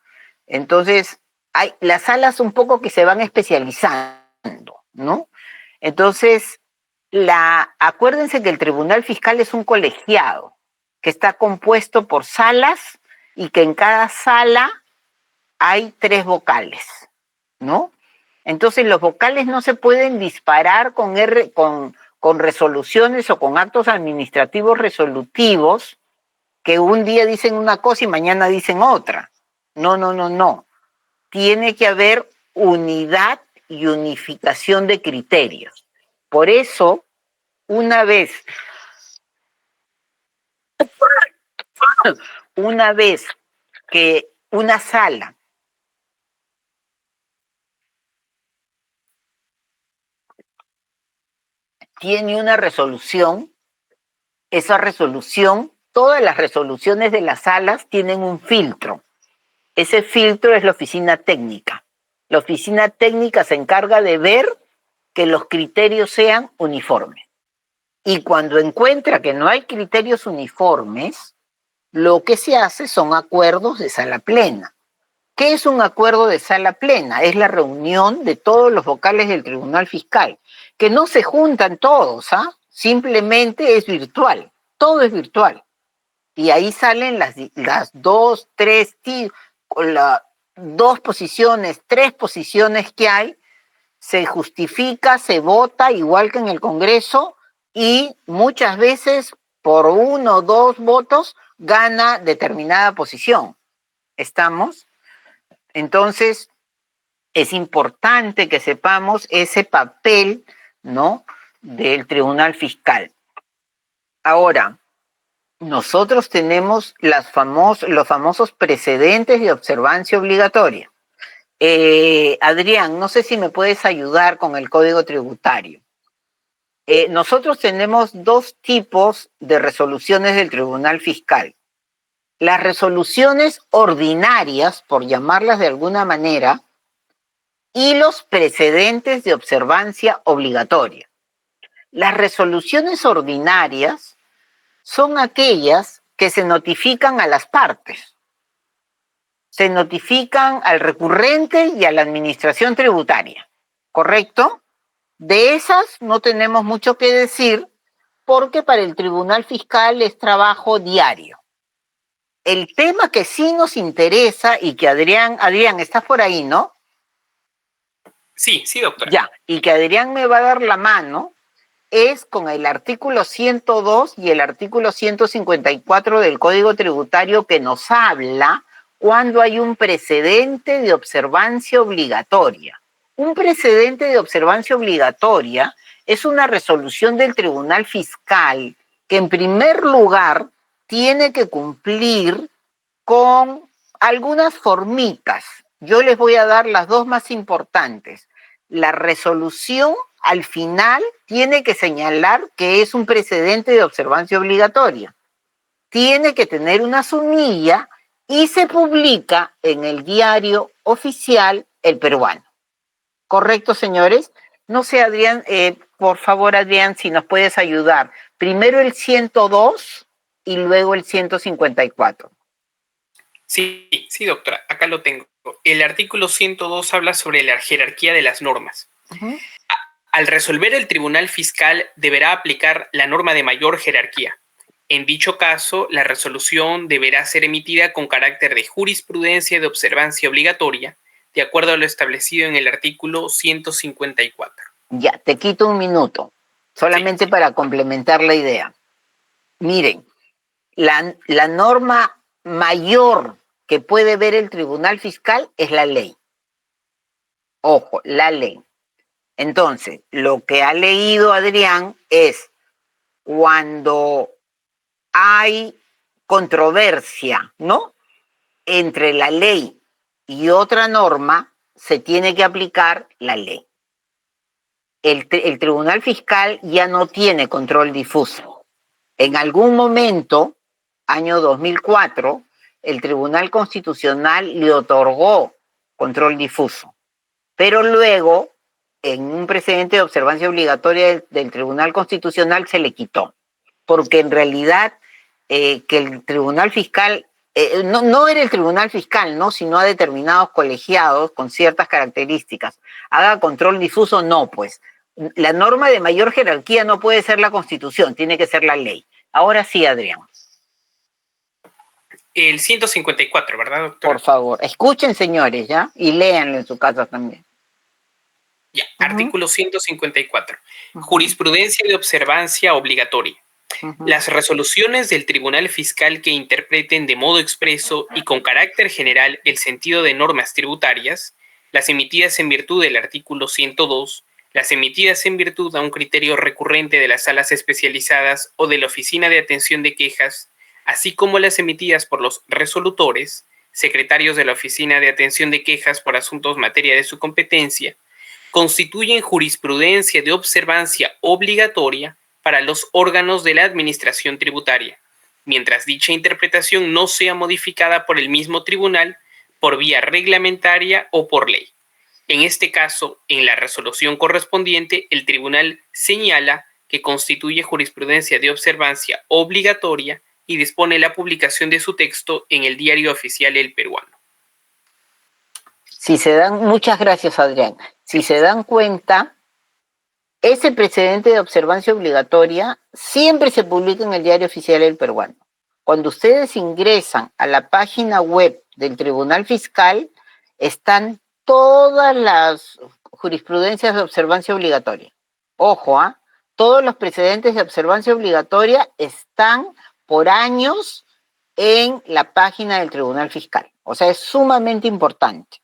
Entonces, hay las salas un poco que se van especializando, ¿no? Entonces, acuérdense que el Tribunal Fiscal es un colegiado que está compuesto por salas y que en cada sala hay 3 vocales, ¿no? Entonces, los vocales no se pueden disparar con resoluciones o con actos administrativos resolutivos que un día dicen una cosa y mañana dicen otra. No, no, no, no. Tiene que haber unidad y unificación de criterios. Por eso, una vez que una sala tiene una resolución, esa resolución, todas las resoluciones de las salas tienen un filtro. Ese filtro es la oficina técnica. La oficina técnica se encarga de ver que los criterios sean uniformes. Y cuando encuentra que no hay criterios uniformes, lo que se hace son acuerdos de sala plena. ¿Qué es un acuerdo de sala plena? Es la reunión de todos los vocales del Tribunal Fiscal, que no se juntan todos, ¿ah? Simplemente es virtual, todo es virtual. Y ahí salen las 2, 3, 2 posiciones, 3 posiciones que hay, se justifica, se vota igual que en el Congreso y muchas veces por 1 o 2 votos gana determinada posición. ¿Estamos? Entonces, es importante que sepamos ese papel, ¿no?, del Tribunal Fiscal. Ahora, nosotros tenemos los famosos precedentes de observancia obligatoria. Adrián, no sé si me puedes ayudar con el Código Tributario. Nosotros tenemos 2 tipos de resoluciones del Tribunal Fiscal. Las resoluciones ordinarias, por llamarlas de alguna manera, y los precedentes de observancia obligatoria. Las resoluciones ordinarias son aquellas que se notifican a las partes. Se notifican al recurrente y a la administración tributaria, ¿correcto? De esas no tenemos mucho que decir porque para el Tribunal Fiscal es trabajo diario. El tema que sí nos interesa y que Adrián, estás por ahí, ¿no? Sí, doctora. Ya, y que Adrián me va a dar la mano es con el artículo 102 y el artículo 154 del Código Tributario que nos habla cuando hay un precedente de observancia obligatoria. Un precedente de observancia obligatoria es una resolución del Tribunal Fiscal que en primer lugar tiene que cumplir con algunas formitas. Yo les voy a dar las dos más importantes. La resolución al final tiene que señalar que es un precedente de observancia obligatoria. Tiene que tener una sumilla y se publica en el diario oficial El Peruano. ¿Correcto, señores? No sé, Adrián, por favor, Adrián, si nos puedes ayudar. Primero el 102 y luego el 154. Sí, sí, doctora, acá lo tengo. El artículo 102 habla sobre la jerarquía de las normas. Al resolver el Tribunal Fiscal deberá aplicar la norma de mayor jerarquía. En dicho caso, la resolución deberá ser emitida con carácter de jurisprudencia de observancia obligatoria, de acuerdo a lo establecido en el artículo 154. Ya, te quito un minuto, solamente para complementar la idea. Miren, la norma mayor que puede ver el Tribunal Fiscal es la ley. Ojo, la ley. Entonces, lo que ha leído Adrián es cuando hay controversia, ¿no?, entre la ley y otra norma, se tiene que aplicar la ley. El Tribunal Fiscal ya no tiene control difuso. En algún momento, año 2004, el Tribunal Constitucional le otorgó control difuso, pero luego, en un precedente de observancia obligatoria del Tribunal Constitucional, se le quitó, porque en realidad que el Tribunal Fiscal, no era el Tribunal Fiscal, ¿no?, sino a determinados colegiados con ciertas características, haga control difuso, no, pues. La norma de mayor jerarquía no puede ser la Constitución, tiene que ser la ley. Ahora sí, Adrián. El 154, ¿verdad, doctora? Por favor, escuchen, señores, ¿ya? Y léanlo en su casa también. Ya, artículo 154. Jurisprudencia de observancia obligatoria. Las resoluciones del Tribunal Fiscal que interpreten de modo expreso y con carácter general el sentido de normas tributarias, las emitidas en virtud del artículo 102, las emitidas en virtud a un criterio recurrente de las salas especializadas o de la Oficina de Atención de Quejas, así como las emitidas por los resolutores, secretarios de la Oficina de Atención de Quejas por asuntos materia de su competencia, constituyen jurisprudencia de observancia obligatoria para los órganos de la administración tributaria, mientras dicha interpretación no sea modificada por el mismo tribunal por vía reglamentaria o por ley. En este caso, en la resolución correspondiente, el tribunal señala que constituye jurisprudencia de observancia obligatoria y dispone la publicación de su texto en el Diario Oficial El Peruano. Muchas gracias, Adrián. Si se dan cuenta, ese precedente de observancia obligatoria siempre se publica en el Diario Oficial El Peruano. Cuando ustedes ingresan a la página web del Tribunal Fiscal, están todas las jurisprudencias de observancia obligatoria. Ojo, todos los precedentes de observancia obligatoria están por años en la página del Tribunal Fiscal. O sea, es sumamente importante.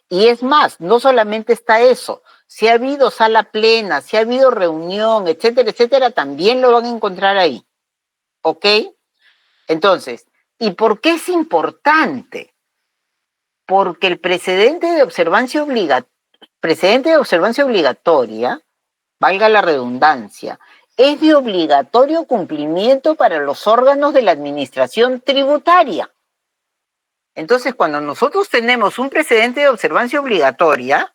Y es más, no solamente está eso, si ha habido sala plena, si ha habido reunión, etcétera, etcétera, también lo van a encontrar ahí. ¿Ok? Entonces, ¿y por qué es importante? Porque el precedente de observancia obligatoria, valga la redundancia, es de obligatorio cumplimiento para los órganos de la administración tributaria. Entonces, cuando nosotros tenemos un precedente de observancia obligatoria,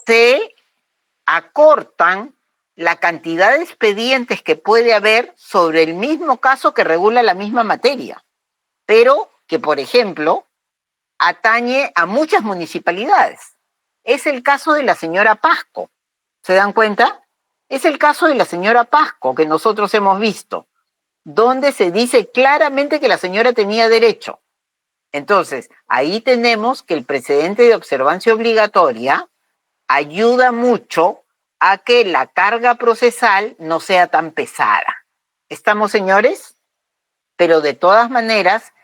se acortan la cantidad de expedientes que puede haber sobre el mismo caso que regula la misma materia, pero que, por ejemplo, atañe a muchas municipalidades. Es el caso de la señora Pasco. ¿Se dan cuenta? Es el caso de la señora Pasco que nosotros hemos visto, donde se dice claramente que la señora tenía derecho. Entonces, ahí tenemos que el precedente de observancia obligatoria ayuda mucho a que la carga procesal no sea tan pesada. ¿Estamos, señores? Pero de todas maneras,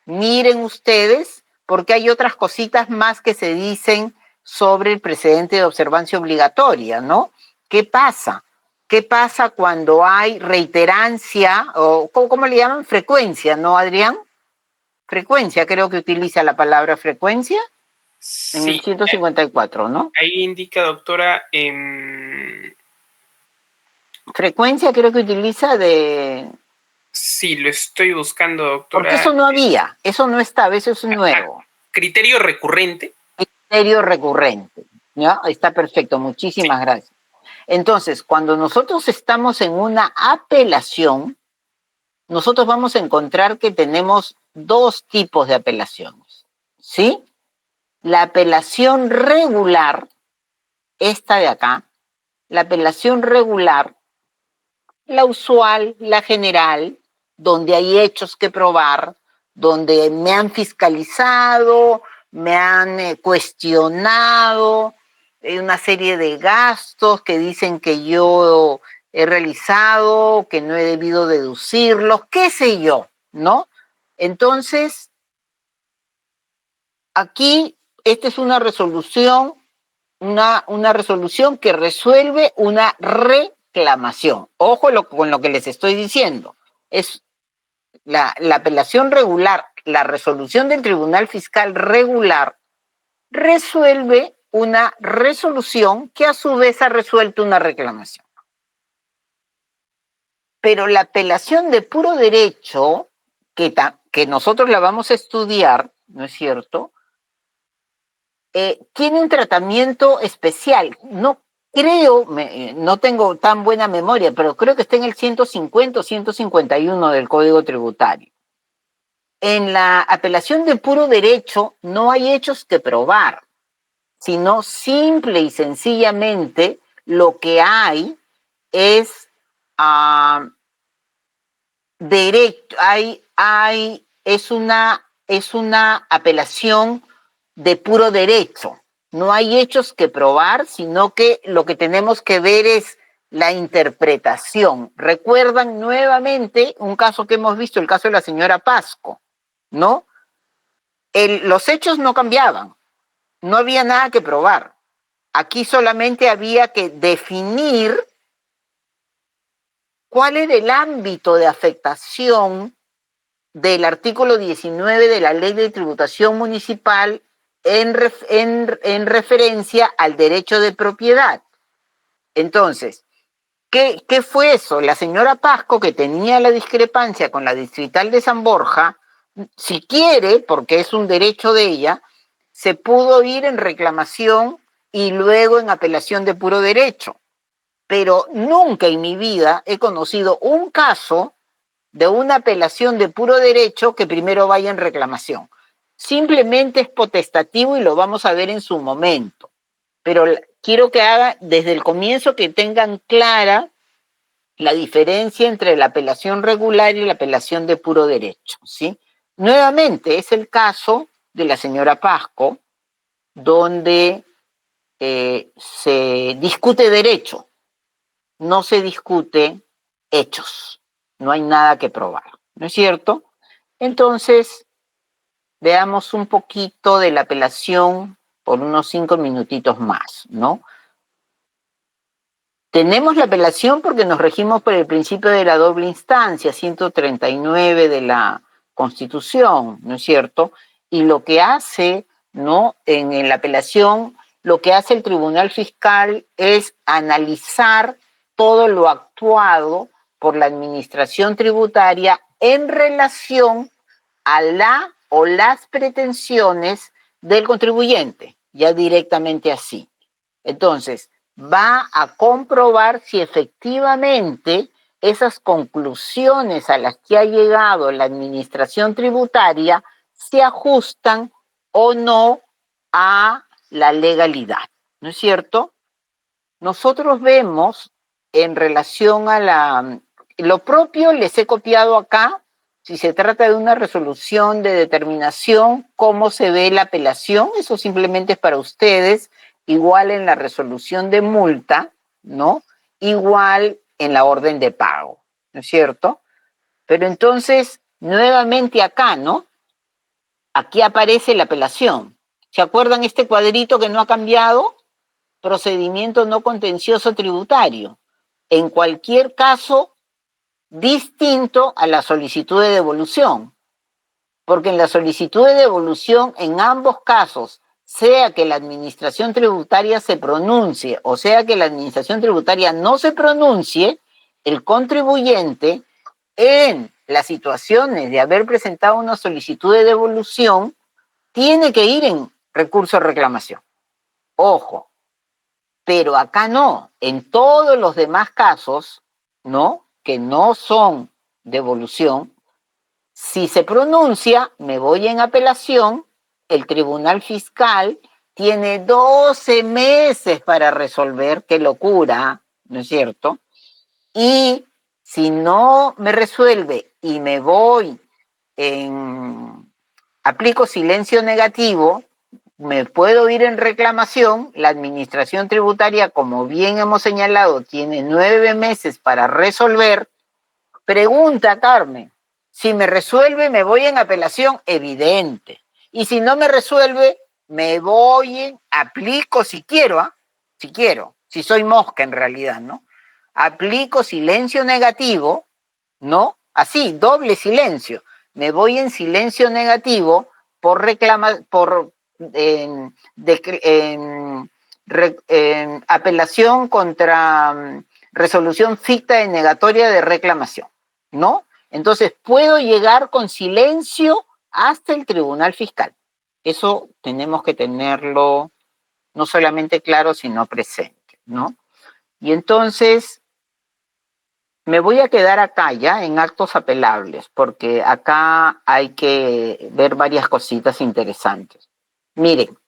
miren ustedes, porque hay otras cositas más que se dicen sobre el precedente de observancia obligatoria, ¿no? ¿Qué pasa? ¿Qué pasa cuando hay reiterancia, o cómo le llaman? Frecuencia, ¿no, Adrián? Frecuencia, creo que utiliza la palabra frecuencia en el Sí, 154, ¿no? ahí indica, doctora, Frecuencia creo que utiliza de... sí, lo estoy buscando, Porque doctora. eso no había, eso no estaba, eso es nuevo. Criterio recurrente. Criterio recurrente, ¿ya? Está perfecto, muchísimas gracias. Entonces, cuando nosotros estamos en una apelación, nosotros vamos a encontrar que tenemos dos tipos de apelaciones, ¿sí? La apelación regular, esta de acá, la apelación regular, la usual, la general, donde hay hechos que probar, donde me han fiscalizado, me han cuestionado, una serie de gastos que dicen que yo he realizado, que no he debido deducirlos, qué sé yo, ¿no? Entonces, aquí, esta es una resolución, una resolución que resuelve una reclamación. Ojo con lo que les estoy diciendo. Es la apelación regular, la resolución del Tribunal Fiscal regular resuelve una resolución que a su vez ha resuelto una reclamación. Pero la apelación de puro derecho, que nosotros la vamos a estudiar, ¿no es cierto?, tiene un tratamiento especial. No creo, no tengo tan buena memoria, pero creo que está en el 150 o 151 del Código Tributario. En la apelación de puro derecho no hay hechos que probar, sino simple y sencillamente lo que hay es derecho, es una apelación de puro derecho. No hay hechos que probar, sino que lo que tenemos que ver es la interpretación. Recuerdan nuevamente un caso que hemos visto, el caso de la señora Pasco, ¿no? Los hechos no cambiaban, no había nada que probar. Aquí solamente había que definir cuál era el ámbito de afectación del artículo 19 de la Ley de Tributación Municipal en referencia al derecho de propiedad. Entonces, ¿qué fue eso? La señora Pasco, que tenía la discrepancia con la distrital de San Borja, si quiere, porque es un derecho de ella, se pudo ir en reclamación y luego en apelación de puro derecho. Pero nunca en mi vida he conocido un caso de una apelación de puro derecho que primero vaya en reclamación. Simplemente es potestativo y lo vamos a ver en su momento. Pero quiero que haga desde el comienzo que tengan clara la diferencia entre la apelación regular y la apelación de puro derecho, ¿sí? Nuevamente, es el caso de la señora Pasco, donde se discute derecho, no se discute hechos, no hay nada que probar, ¿no es cierto? Entonces, veamos un poquito de la apelación por unos 5 minutitos más, ¿no? Tenemos la apelación porque nos regimos por el principio de la doble instancia, 139 de la Constitución, ¿no es cierto? Y lo que hace, ¿no? En la apelación, lo que hace el Tribunal Fiscal es analizar todo lo actuado por la Administración Tributaria en relación a la o las pretensiones del contribuyente, ya directamente así. Entonces, va a comprobar si efectivamente esas conclusiones a las que ha llegado la administración tributaria se ajustan o no a la legalidad, ¿no es cierto? Nosotros vemos en relación a lo propio les he copiado acá, si se trata de una resolución de determinación, cómo se ve la apelación, eso simplemente es para ustedes, igual en la resolución de multa, ¿no? Igual en la orden de pago, ¿no es cierto? Pero entonces, nuevamente acá, ¿no? Aquí aparece la apelación. ¿Se acuerdan este cuadrito que no ha cambiado? Procedimiento no contencioso tributario. En cualquier caso distinto a la solicitud de devolución. Porque en la solicitud de devolución, en ambos casos, sea que la administración tributaria se pronuncie o sea que la administración tributaria no se pronuncie, el contribuyente, en las situaciones de haber presentado una solicitud de devolución, tiene que ir en recurso de reclamación. Ojo, pero acá no. En todos los demás casos, ¿no? Que no son devolución, si se pronuncia, me voy en apelación, el tribunal fiscal tiene 12 meses para resolver, qué locura, ¿no es cierto? Y si no me resuelve y me voy aplico silencio negativo, me puedo ir en reclamación, la administración tributaria, como bien hemos señalado, tiene 9 meses para resolver. Pregunta, Carmen, si me resuelve, me voy en apelación, evidente. Y si no me resuelve, me voy en, aplico si quiero, si quiero, si soy mosca en realidad, ¿no? Aplico silencio negativo, ¿no? Así, doble silencio. Me voy en silencio negativo por en apelación contra resolución ficta denegatoria de reclamación, ¿no? Entonces puedo llegar con silencio hasta el tribunal fiscal. Eso tenemos que tenerlo no solamente claro, sino presente, ¿no? Y entonces me voy a quedar acá ya en actos apelables, porque acá hay que ver varias cositas interesantes. Miren,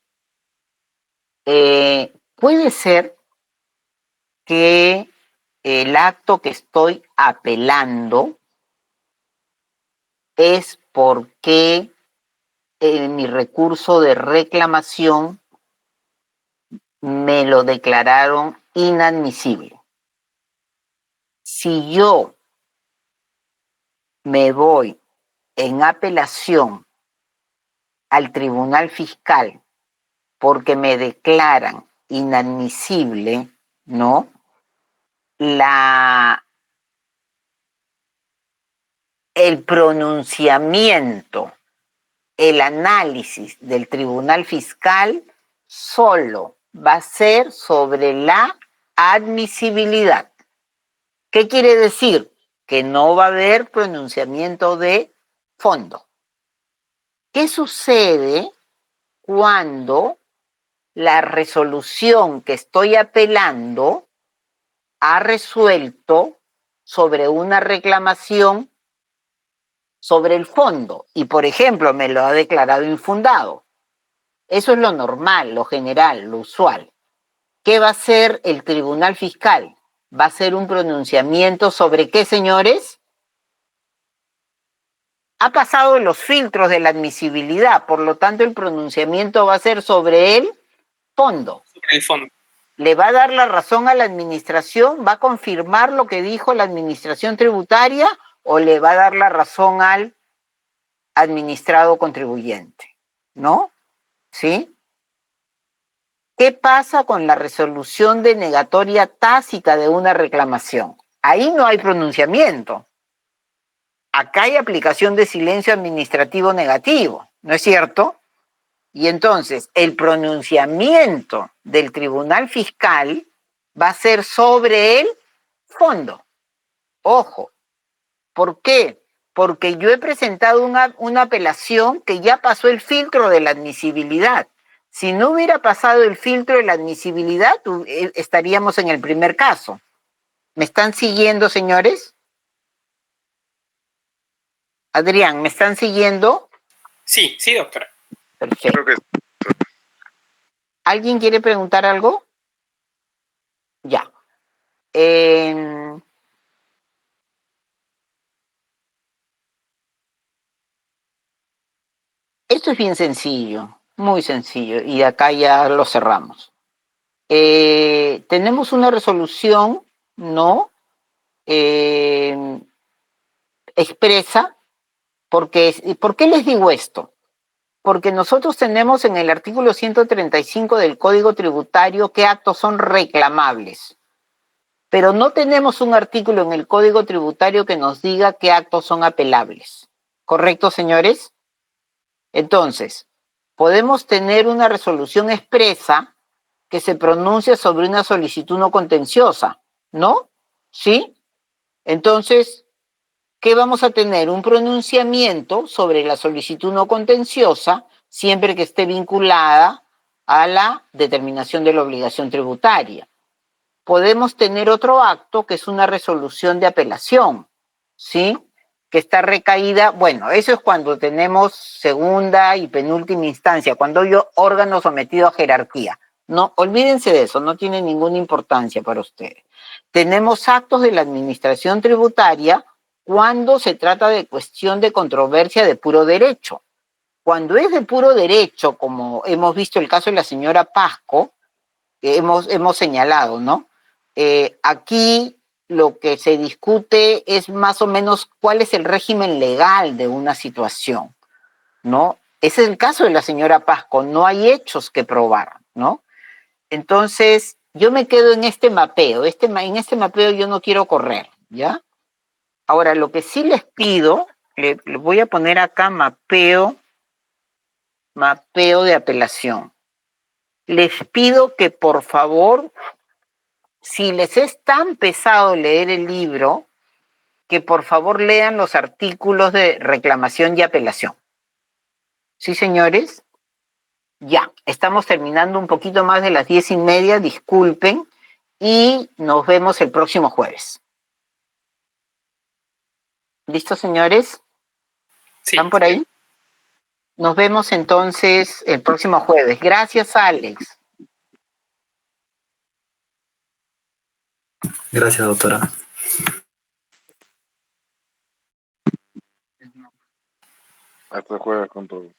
puede ser que el acto que estoy apelando es porque mi recurso de reclamación me lo declararon inadmisible. Si yo me voy en apelación al tribunal fiscal porque me declaran inadmisible, ¿no? El pronunciamiento, el análisis del tribunal fiscal solo va a ser sobre la admisibilidad. ¿Qué quiere decir? Que no va a haber pronunciamiento de fondo. ¿Qué sucede cuando la resolución que estoy apelando ha resuelto sobre una reclamación sobre el fondo y, por ejemplo, me lo ha declarado infundado? Eso es lo normal, lo general, lo usual. ¿Qué va a hacer el tribunal fiscal? ¿Va a hacer un pronunciamiento sobre qué, señores? Ha pasado los filtros de la admisibilidad, por lo tanto el pronunciamiento va a ser sobre el fondo. Sobre el fondo. ¿Le va a dar la razón a la administración? ¿Va a confirmar lo que dijo la administración tributaria o le va a dar la razón al administrado contribuyente? ¿No? ¿Sí? ¿Qué pasa con la resolución denegatoria tácita de una reclamación? Ahí no hay pronunciamiento. Acá hay aplicación de silencio administrativo negativo, ¿no es cierto? Y entonces el pronunciamiento del tribunal fiscal va a ser sobre el fondo. Ojo, ¿por qué? Porque yo he presentado una apelación que ya pasó el filtro de la admisibilidad. Si no hubiera pasado el filtro de la admisibilidad, estaríamos en el primer caso. ¿Me están siguiendo, señores? Adrián, ¿me están siguiendo? Sí, sí, doctora. Perfecto. ¿Alguien quiere preguntar algo? Ya. Esto es bien sencillo, muy sencillo, y acá ya lo cerramos. Tenemos una resolución, ¿no? Expresa, ¿por qué les digo esto? Porque nosotros tenemos en el artículo 135 del Código Tributario qué actos son reclamables, pero no tenemos un artículo en el Código Tributario que nos diga qué actos son apelables. ¿Correcto, señores? Entonces, podemos tener una resolución expresa que se pronuncia sobre una solicitud no contenciosa, ¿no? ¿Sí? Entonces, ¿qué vamos a tener? Un pronunciamiento sobre la solicitud no contenciosa siempre que esté vinculada a la determinación de la obligación tributaria. Podemos tener otro acto que es una resolución de apelación, ¿sí? Que está recaída, bueno, eso es cuando tenemos segunda y penúltima instancia, cuando hay órgano sometido a jerarquía. No, olvídense de eso, no tiene ninguna importancia para ustedes. Tenemos actos de la administración tributaria cuando se trata de cuestión de controversia de puro derecho. Cuando es de puro derecho, como hemos visto el caso de la señora Pasco, que hemos señalado, ¿no? Aquí lo que se discute es más o menos cuál es el régimen legal de una situación, ¿no? Ese es el caso de la señora Pasco, no hay hechos que probar, ¿no? Entonces, yo me quedo en este mapeo, en este mapeo yo no quiero correr, ¿ya? Ahora, lo que sí les pido, le voy a poner acá mapeo de apelación. Les pido que por favor, si les es tan pesado leer el libro, que por favor lean los artículos de reclamación y apelación. ¿Sí, señores? Ya, estamos terminando un poquito más de las 10:30, disculpen, y nos vemos el próximo jueves. ¿Listo, señores? Sí. ¿Están por ahí? Nos vemos entonces el próximo jueves. Gracias, Alex. Gracias, doctora. Hasta el jueves con todos.